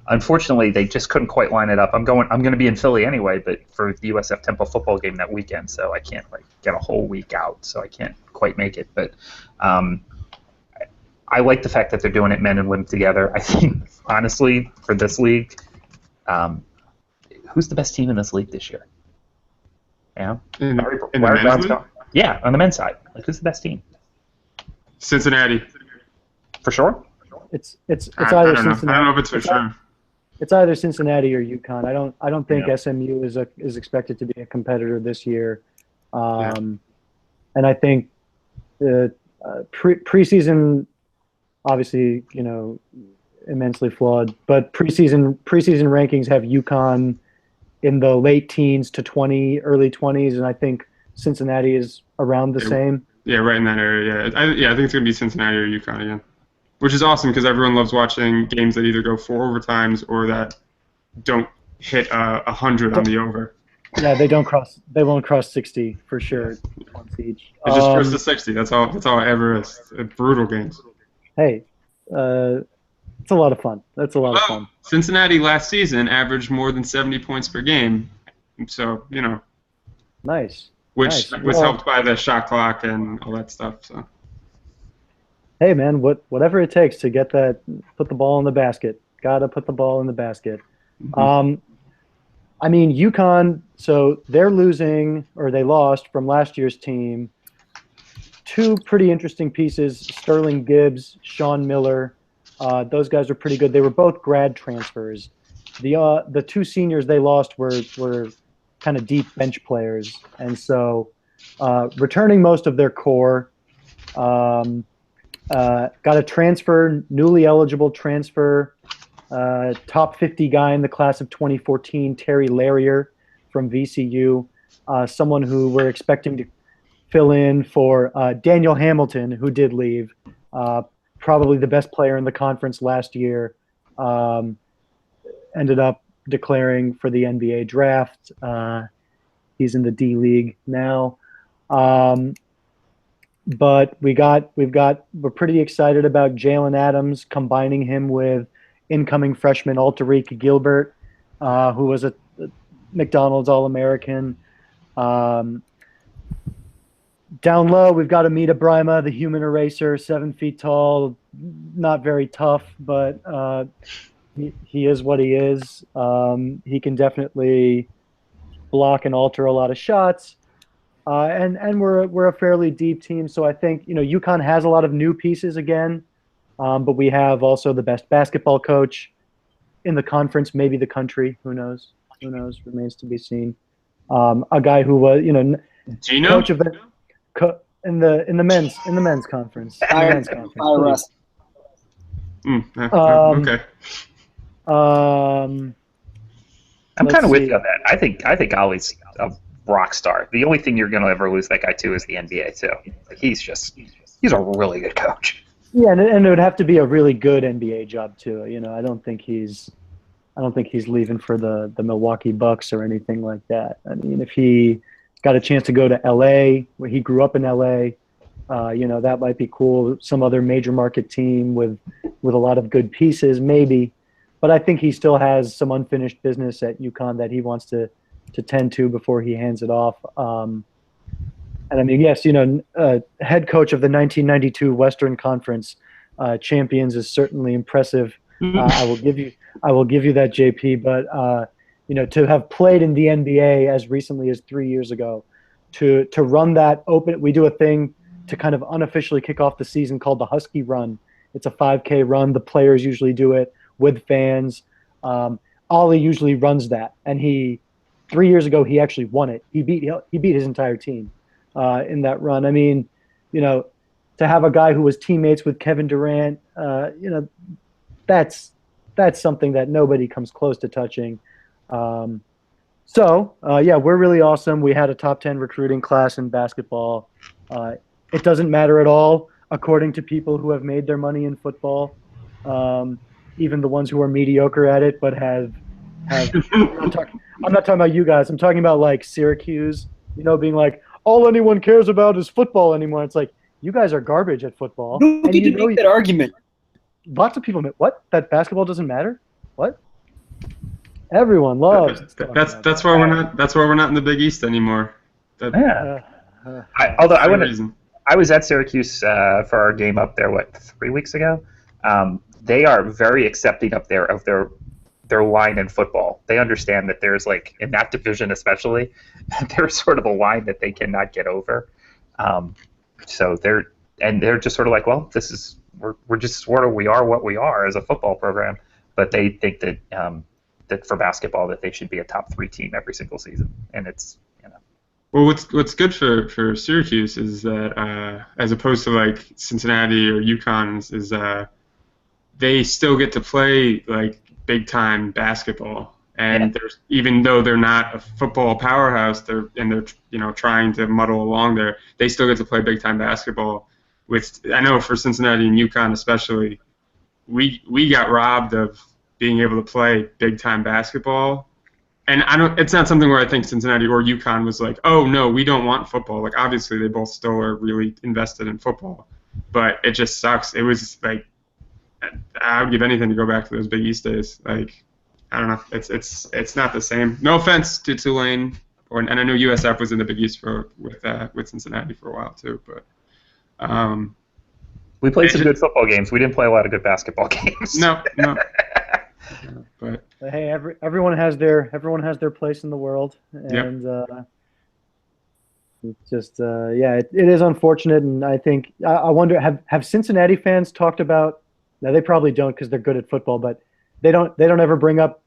Speaker 3: Unfortunately, they just couldn't quite line it up. I'm going to be in Philly anyway, but for the USF Temple football game that weekend, so I can't, like, get a whole week out, so I can't quite make it. But I like the fact that they're doing it men and women together. I think, honestly, for this league, who's the best team in this league this year? Yeah,
Speaker 2: in the men's league?
Speaker 3: Yeah, on the men's side, like, who's the best team?
Speaker 2: Cincinnati.
Speaker 3: For sure.
Speaker 1: It's either Cincinnati.
Speaker 2: I don't know if it's for sure.
Speaker 1: It's either Cincinnati or UConn. I don't think SMU is expected to be a competitor this year, and I think the preseason, obviously, immensely flawed, but preseason rankings have UConn in the late teens to early 20s, and I think Cincinnati is around the same.
Speaker 2: Yeah, right in that area. Yeah, I think it's going to be Cincinnati or UConn again, which is awesome because everyone loves watching games that either go 4 overtimes or that don't hit 100 on the over.
Speaker 1: Yeah, they won't cross 60 for sure once each.
Speaker 2: It's just first to 60. That's all it ever is. Brutal games.
Speaker 1: Hey, it's a lot of fun. That's a lot of fun.
Speaker 2: Cincinnati last season averaged more than 70 points per game, so
Speaker 1: Nice.
Speaker 2: Which was helped by the shot clock and all that stuff. So.
Speaker 1: Hey man, whatever it takes to get that, put the ball in the basket. Gotta put the ball in the basket. Mm-hmm. I mean, UConn. So they're losing, or they lost from last year's team two pretty interesting pieces: Sterling Gibbs, Sean Miller. Those guys are pretty good. They were both grad transfers. The two seniors they lost were kind of deep bench players, and so returning most of their core. Got a transfer, newly eligible transfer, top 50 guy in the class of 2014, Terry Larrier from VCU, someone who we're expecting to fill in for Daniel Hamilton, who did leave, probably the best player in the conference last year, ended up declaring for the NBA draft. He's in the D League now. But we're pretty excited about Jalen Adams, combining him with incoming freshman Alterique Gilbert, who was a McDonald's All-American. Down low, we've got Amita Brima, the human eraser, 7 feet tall, not very tough, but he is what he is. He can definitely block and alter a lot of shots. And we're a fairly deep team, so I think UConn has a lot of new pieces again, but we have also the best basketball coach in the conference, maybe the country. Who knows? Who knows? Remains to be seen. A guy who was
Speaker 2: Gino?
Speaker 1: Coach of the in the men's conference.
Speaker 4: Russ.
Speaker 2: Okay.
Speaker 3: I'm kind of with you on that. I think Ollie's a rock star. The only thing you're going to ever lose that guy to is the NBA too. Like, he's a really good coach.
Speaker 1: Yeah, and it would have to be a really good NBA job too. I don't think he's leaving for the Milwaukee Bucks or anything like that. I mean, if he got a chance to go to LA, where he grew up in LA, that might be cool. Some other major market team with a lot of good pieces, maybe. But I think he still has some unfinished business at UConn that he wants to tend to before he hands it off. And I mean, yes, head coach of the 1992 Western Conference champions is certainly impressive. I will give you that, JP. But to have played in the NBA as recently as 3 years ago, to run that open, we do a thing to kind of unofficially kick off the season called the Husky Run. It's a 5K run. The players usually do it with fans. Ollie usually runs that, and 3 years ago he actually won it. He beat his entire team in that run. I mean, to have a guy who was teammates with Kevin Durant, that's something that nobody comes close to touching. So we're really awesome. We had a top 10 recruiting class in basketball. It doesn't matter at all, according to people who have made their money in football. Even the ones who are mediocre at it, but have I'm not talking about you guys. I'm talking about like Syracuse, being like, all anyone cares about is football anymore. It's like, you guys are garbage at football.
Speaker 4: Who did you make that argument?
Speaker 1: Lots of people admit, what? That basketball doesn't matter? What? Everyone loves.
Speaker 2: That's why we're not in the Big East anymore.
Speaker 3: I was at Syracuse for our game up there 3 weeks ago. They are very accepting up there of their line in football. They understand that there's, like, in that division especially, there's sort of a line that they cannot get over. So they're just sort of like, well, we're just sort of we are what we are as a football program. But they think that that for basketball that they should be a top 3 team every single season, and it's
Speaker 2: Well, what's good for Syracuse is that as opposed to like Cincinnati or UConn is they still get to play like big time basketball, and there's, even though they're not a football powerhouse, they're trying to muddle along there. They still get to play big time basketball. I know for Cincinnati and UConn especially, we got robbed of being able to play big time basketball. And it's not something where I think Cincinnati or UConn was like, oh no, we don't want football. Like, obviously they both still are really invested in football, but it just sucks. It was like, I would give anything to go back to those Big East days. Like, I don't know, it's not the same. No offense to Tulane, and I know USF was in the Big East with Cincinnati for a while too, but
Speaker 3: we played some good football games. We didn't play a lot of good basketball games.
Speaker 2: No. But
Speaker 1: hey, everyone has their place in the world, and Just yeah, it is unfortunate, and I think I wonder have Cincinnati fans talked about? Now they probably don't because they're good at football, but they don't ever bring up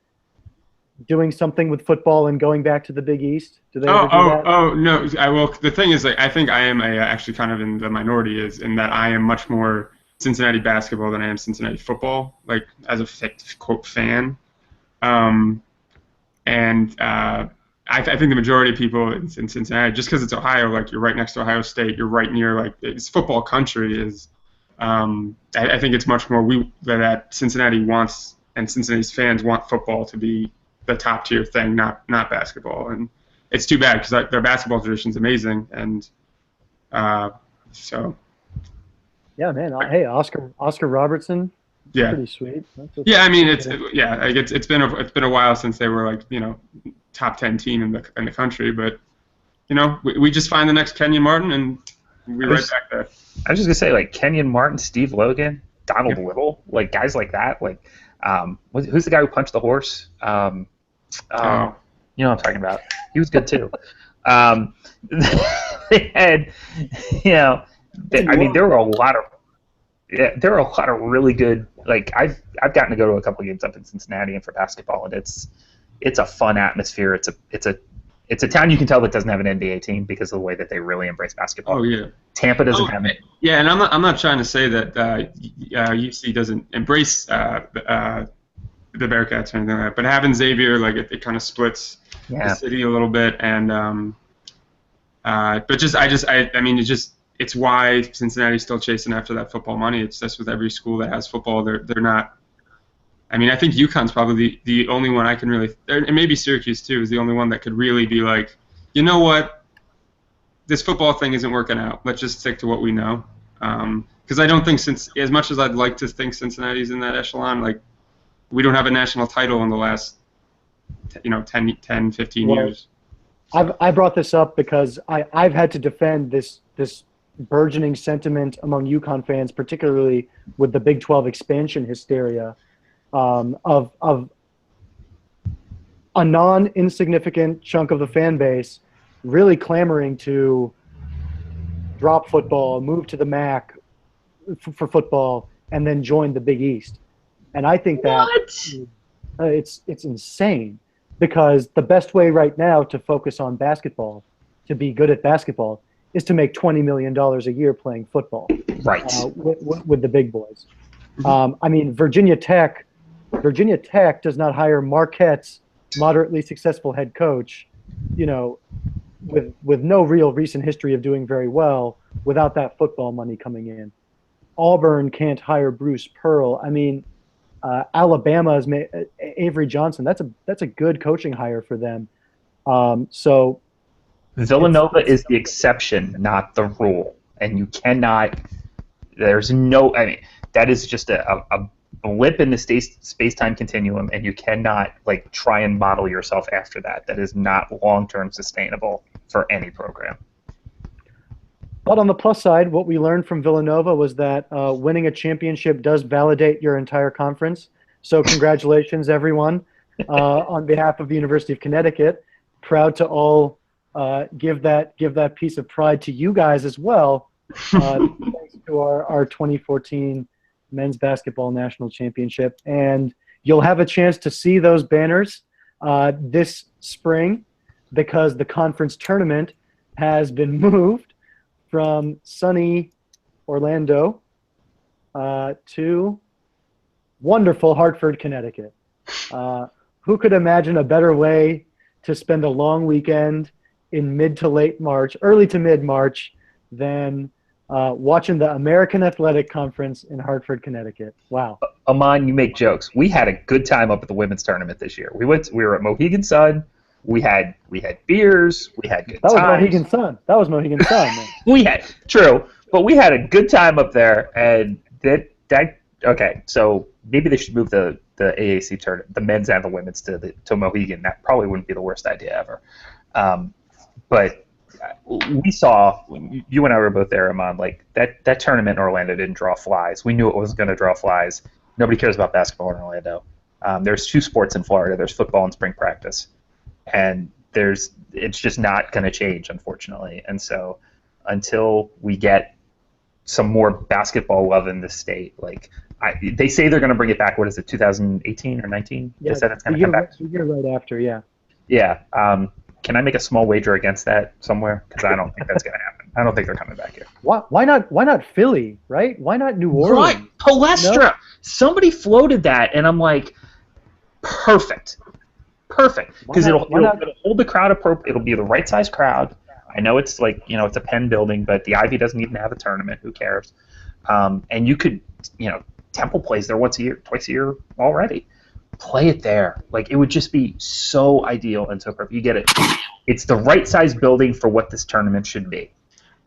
Speaker 1: doing something with football and going back to the Big East. Do they ever do that?
Speaker 2: Oh no! I will. The thing is, like, I think I am actually kind of in the minority is in that I am much more Cincinnati basketball than I am Cincinnati football. Like as a quote fan, and I think the majority of people in Cincinnati, just because it's Ohio, like you're right next to Ohio State, you're right near like it's football country. I think it's much more that Cincinnati wants and Cincinnati's fans want football to be the top tier thing, not basketball, and it's too bad because their basketball tradition is amazing, and so.
Speaker 1: Yeah, man. Hey, Oscar Robertson.
Speaker 2: Yeah.
Speaker 1: Pretty sweet.
Speaker 2: Yeah, I mean it's been a while since they were like top 10 team in the country, but we just find the next Kenyon Martin and we're right back there.
Speaker 3: I was just gonna say like Kenyon Martin, Steve Logan, Donald Little, like guys like that. Like who's the guy who punched the horse? You know what I'm talking about. He was good too. They had, I mean, there were a lot of really good. Like I've gotten to go to a couple of games up in Cincinnati and for basketball, and it's a fun atmosphere. It's a town you can tell that doesn't have an NBA team because of the way that they really embrace basketball.
Speaker 2: Oh yeah.
Speaker 3: Tampa doesn't have it.
Speaker 2: Yeah, and I'm not trying to say that UC doesn't embrace the Bearcats or anything like that, but having Xavier, like it kind of splits the city a little bit, and it's why Cincinnati's still chasing after that football money. It's just with every school that has football, they're not. I mean, I think UConn's probably the only one I can really, and maybe Syracuse too, is the only one that could really be like, you know what, this football thing isn't working out. Let's just stick to what we know. Because I don't think, as much as I'd like to think Cincinnati's in that echelon, like we don't have a national title in the last 10, 15 years.
Speaker 1: I brought this up because I've had to defend this burgeoning sentiment among UConn fans, particularly with the Big 12 expansion hysteria, of a non-insignificant chunk of the fan base really clamoring to drop football, move to the MAC for football, and then join the Big East. And I think that it's insane, because the best way right now to focus on basketball, to be good at basketball, is to make $20 million a year playing football,
Speaker 3: right?
Speaker 1: With the big boys. I mean, Virginia Tech does not hire Marquette's moderately successful head coach, with no real recent history of doing very well without that football money coming in. Auburn can't hire Bruce Pearl. I mean, Alabama's Avery Johnson. That's a good coaching hire for them. So
Speaker 3: Villanova is the exception, not the rule, and you cannot. There's no. I mean, that is just a blip in the space-time continuum, and you cannot like try and model yourself after that. That is not long-term sustainable for any program.
Speaker 1: But on the plus side, what we learned from Villanova was that winning a championship does validate your entire conference. So congratulations, everyone, on behalf of the University of Connecticut. Proud to all give that piece of pride to you guys as well. Thanks to our 2014 men's basketball national championship. And you'll have a chance to see those banners this spring, because the conference tournament has been moved from sunny Orlando to wonderful Hartford, Connecticut. Who could imagine a better way to spend a long weekend in early to mid-March, than watching the American Athletic Conference in Hartford, Connecticut? Wow.
Speaker 3: Aman, you make jokes. We had a good time up at the women's tournament this year. We were at Mohegan Sun. We had beers. We had good times.
Speaker 1: That was Mohegan Sun. Man.
Speaker 3: We had a good time up there, and okay. So maybe they should move the AAC tournament, the men's and the women's, to Mohegan. That probably wouldn't be the worst idea ever. But we saw, you and I were both there, Aman, like that tournament in Orlando didn't draw flies. We knew it wasn't going to draw flies. Nobody cares about basketball in Orlando. There's two sports in Florida. There's football and spring practice. And it's just not going to change, unfortunately. And so until we get some more basketball love in the state, like they say they're going to bring it back. What is it, 2018 or 19?
Speaker 1: Yeah,
Speaker 3: they said it's going to come back.
Speaker 1: The year right after, yeah.
Speaker 3: Yeah. Can I make a small wager against that somewhere? Because I don't think that's going to happen. I don't think they're coming back here.
Speaker 1: Why not Philly, right? Why not New Orleans?
Speaker 3: Right, Palestra. No? Somebody floated that, and I'm like, perfect, because it'll hold the crowd appropriate. It'll be the right size crowd. I know it's like, it's a Penn building, but the Ivy doesn't even have a tournament. Who cares? And you could, Temple plays there twice a year already. Play it there. Like, it would just be so ideal and so perfect. You get it. It's the right size building for what this tournament should be.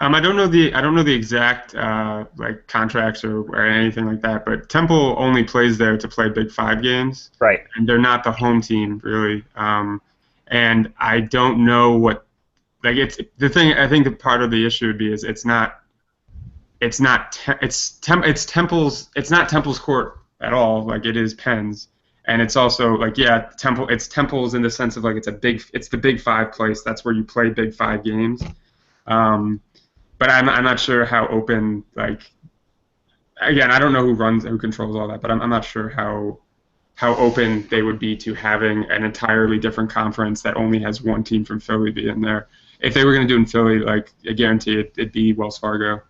Speaker 2: I don't know the exact like contracts or anything like that, but Temple only plays there to play Big 5 games.
Speaker 3: Right.
Speaker 2: And they're not the home team really. And I don't know what, like, it's the thing. I think that part of the issue would be is it's not Temple's court at all. Like, it is Penn's. And it's also like, yeah, it's Temple's in the sense of like it's the Big 5 place. That's where you play Big 5 games. But I'm not sure how open, like, again, I don't know who controls all that, but I'm not sure how open they would be to having an entirely different conference that only has one team from Philly be in there. If they were going to do it in Philly, like, I guarantee it'd be Wells Fargo.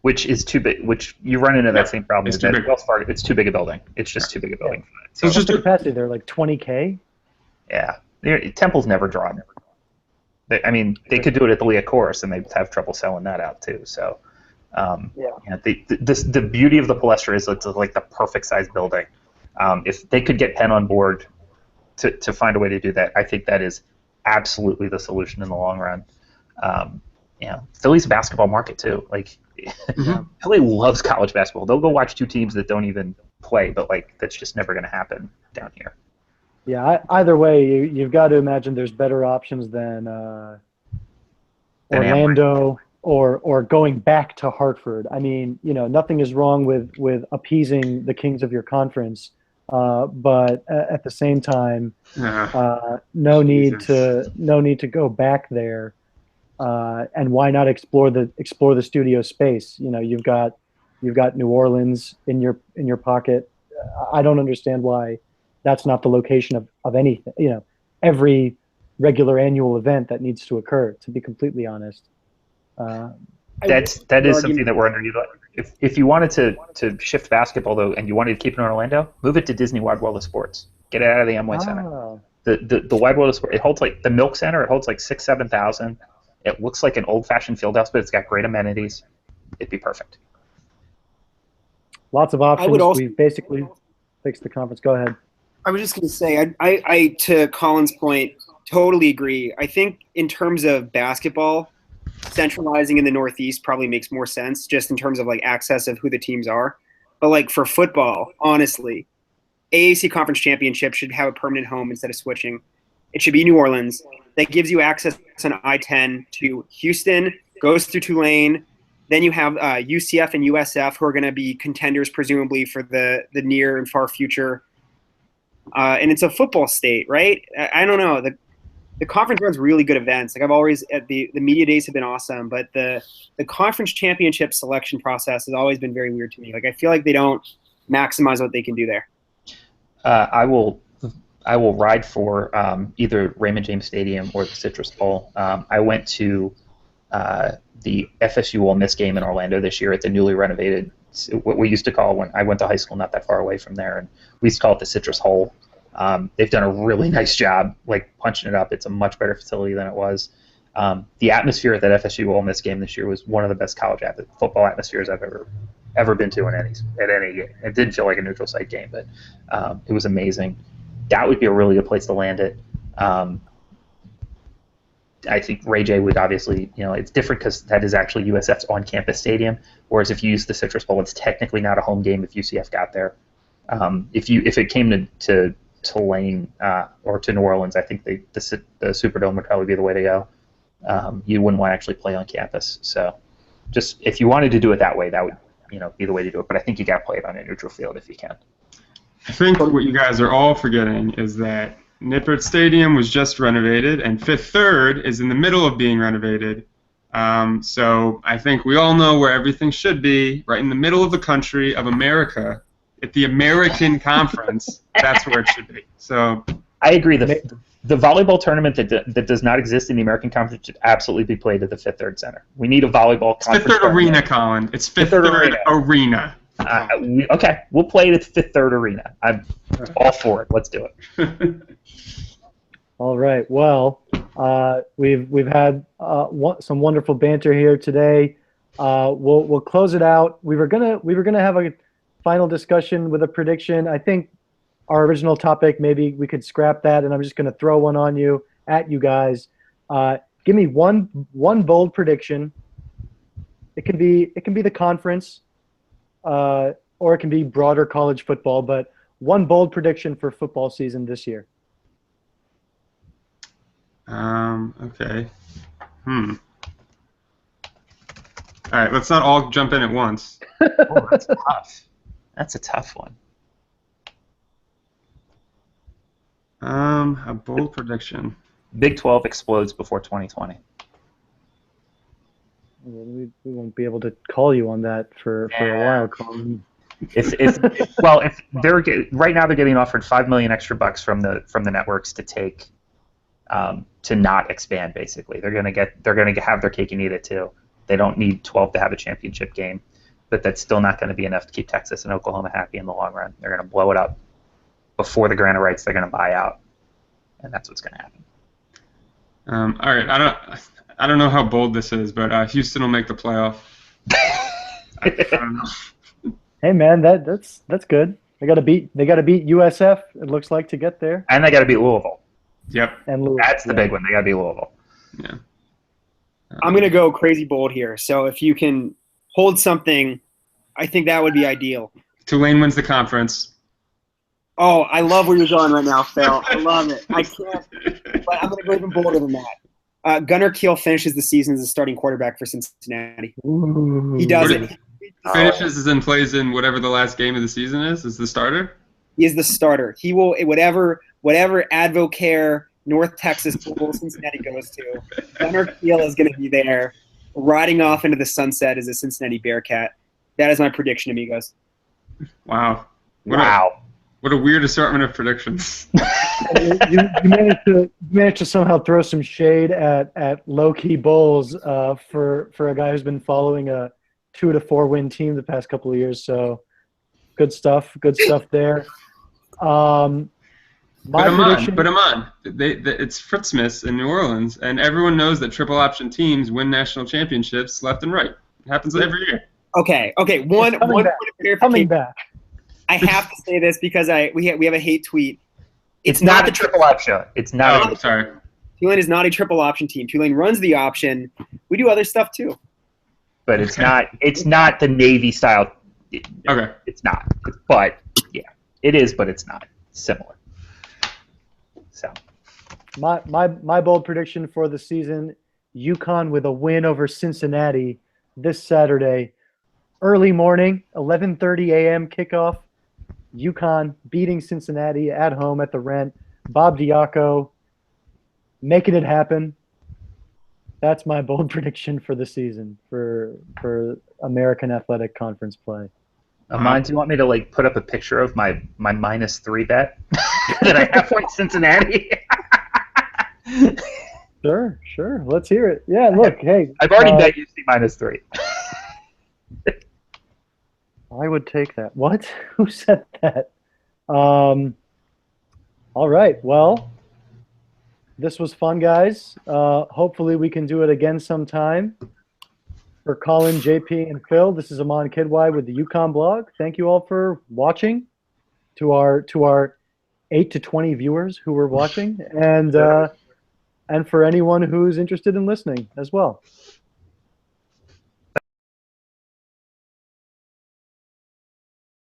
Speaker 3: Which is too big. Which you run into that same problem. Wells Fargo, it's too big a building. It's just too big a building.
Speaker 1: Yeah. So it's just the capacity. They're like 20K.
Speaker 3: Yeah, Temple's never drawn. They could do it at the Leah Course, and they'd have trouble selling that out too. So, the beauty of the Palestra is it's like the perfect size building. If they could get Penn on board to find a way to do that, I think that is absolutely the solution in the long run. Philly's a basketball market too. Like, Philly loves college basketball. They'll go watch two teams that don't even play, but like that's just never going to happen down here.
Speaker 1: Yeah, either way, you've got to imagine there's better options than Orlando or going back to Hartford. I mean, nothing is wrong with appeasing the kings of your conference, but at the same time, no need to go back there. And why not explore the studio space? You've got New Orleans in your pocket. I don't understand why that's not the location of anything. Every regular annual event that needs to occur. To be completely honest,
Speaker 3: that is something that we're underutilizing. If you wanted to shift basketball though, and you wanted to keep it in Orlando, move it to Disney Wide World of Sports. Get it out of the Amway Center. The Wide World of Sports. It holds like the Milk Center. It holds like 6,000-7,000. It looks like an old-fashioned field house, but it's got great amenities. It'd be perfect.
Speaker 1: Lots of options. We've basically fixed the conference. Go ahead.
Speaker 4: I was just going to say, I to Colin's point, totally agree. I think in terms of basketball, centralizing in the Northeast probably makes more sense, just in terms of like access of who the teams are. But like for football, honestly, AAC Conference Championship should have a permanent home instead of switching. It should be New Orleans. That gives you access on I-10 to Houston, goes through Tulane. Then you have UCF and USF, who are going to be contenders presumably for the near and far future. And it's a football state, right? I don't know. The conference runs really good events. Like I've always the media days have been awesome, but the conference championship selection process has always been very weird to me. Like I feel like they don't maximize what they can do there.
Speaker 3: I will ride for either Raymond James Stadium or the Citrus Bowl. I went to the FSU Ole Miss game in Orlando this year at the newly renovated, what we used to call, when I went to high school not that far away from there, and we used to call it the Citrus Hole. They've done a really nice job like punching it up. It's a much better facility than it was. The atmosphere at that FSU Ole Miss game this year was one of the best college football atmospheres I've ever been to at any game. It didn't feel like a neutral site game, but it was amazing. That would be a really good place to land it. I think Ray J would obviously, it's different because that is actually USF's on-campus stadium, whereas if you use the Citrus Bowl, it's technically not a home game if UCF got there. If it came to Tulane or to New Orleans, I think the Superdome would probably be the way to go. You wouldn't want to actually play on campus. So just if you wanted to do it that way, that would be the way to do it. But I think you got to play it on a neutral field if you can.
Speaker 2: I think what you guys are all forgetting is that Nippert Stadium was just renovated, and Fifth Third is in the middle of being renovated. So I think we all know where everything should be, right in the middle of the country of America, at the American Conference. That's where it should be. So
Speaker 3: I agree. The volleyball tournament that does not exist in the American Conference should absolutely be played at the Fifth Third Center. We need a volleyball conference.
Speaker 2: Fifth Third Arena, Colin. It's Fifth Third Arena.
Speaker 3: Okay, we'll play it at the Fifth Third Arena. I'm all for it. Let's do it.
Speaker 1: All right. Well, we've had some wonderful banter here today. We'll close it out. We were gonna have a final discussion with a prediction. I think our original topic, maybe we could scrap that, and I'm just gonna throw one on you at you guys. Give me one bold prediction. It can be the conference, or it can be broader college football. But one bold prediction for football season this year.
Speaker 2: Okay. All right, let's not all jump in at once.
Speaker 3: Oh, that's tough. That's a tough one.
Speaker 2: A bold prediction.
Speaker 3: Big 12 explodes before 2020.
Speaker 1: We won't be able to call you on that for a while, Colin.
Speaker 3: If they're right now they're getting offered $5 million extra bucks from the networks to take to not expand. Basically, they're gonna have their cake and eat it too. They don't need 12 to have a championship game, but that's still not going to be enough to keep Texas and Oklahoma happy in the long run. They're going to blow it up before the grant of rights. They're going to buy out, and that's what's going to happen.
Speaker 2: All right, I don't know how bold this is, but Houston will make the playoff.
Speaker 1: Hey man, that's good. They got to beat USF. It looks like to get there.
Speaker 3: And they got to beat Louisville.
Speaker 2: Yep.
Speaker 1: And Louisville.
Speaker 3: That's the big one. They got to beat Louisville.
Speaker 2: Yeah.
Speaker 4: I'm going to go crazy bold here. So if you can hold something, I think that would be ideal.
Speaker 2: Tulane wins the conference.
Speaker 4: Oh, I love where you're going right now, Phil. I love it. I can't, but I'm going to go even bolder than that. Gunnar Kiel finishes the season as a starting quarterback for Cincinnati.
Speaker 1: Ooh.
Speaker 4: He does it.
Speaker 2: Finishes and plays in whatever the last game of the season is the starter?
Speaker 4: He is the starter. He will, whatever Advocare North Texas Bowl Cincinnati goes to, Gunnar Kiel is going to be there, riding off into the sunset as a Cincinnati Bearcat. That is my prediction, amigos.
Speaker 2: Wow. What a weird assortment of predictions.
Speaker 1: you managed to somehow throw some shade at low-key bowls for a guy who's been following a 2 to 4 win team the past couple of years. So good stuff there.
Speaker 2: But Amon, it's Fritzmas in New Orleans, and everyone knows that triple option teams win national championships left and right. It happens every year.
Speaker 4: Okay. One
Speaker 1: coming back.
Speaker 4: I have to say this because we have a hate tweet.
Speaker 3: It's not a triple option. It's not.
Speaker 2: Oh, sorry.
Speaker 4: Tulane is not a triple option team. Tulane runs the option. We do other stuff too.
Speaker 3: But it's not. It's not the Navy style.
Speaker 2: Okay.
Speaker 3: It's not. But yeah, it is. But it's not similar. So.
Speaker 1: My bold prediction for the season: UConn with a win over Cincinnati this Saturday, early morning, 11:30 a.m. kickoff. UConn beating Cincinnati at home at the Rent. Bob Diaco making it happen. That's my bold prediction for the season for American Athletic Conference play.
Speaker 3: Amon, do you want me to put up a picture of my -3 bet that I have for Cincinnati?
Speaker 1: Sure. Let's hear it. Yeah, look, hey.
Speaker 3: I've already bet UC -3.
Speaker 1: I would take that. What? Who said that? All right. Well, this was fun, guys. Hopefully we can do it again sometime. For Colin, JP, and Phil, this is Amon Kidwai with the UConn blog. Thank you all for watching. To our 8 to 20 viewers who were watching, and for anyone who's interested in listening as well.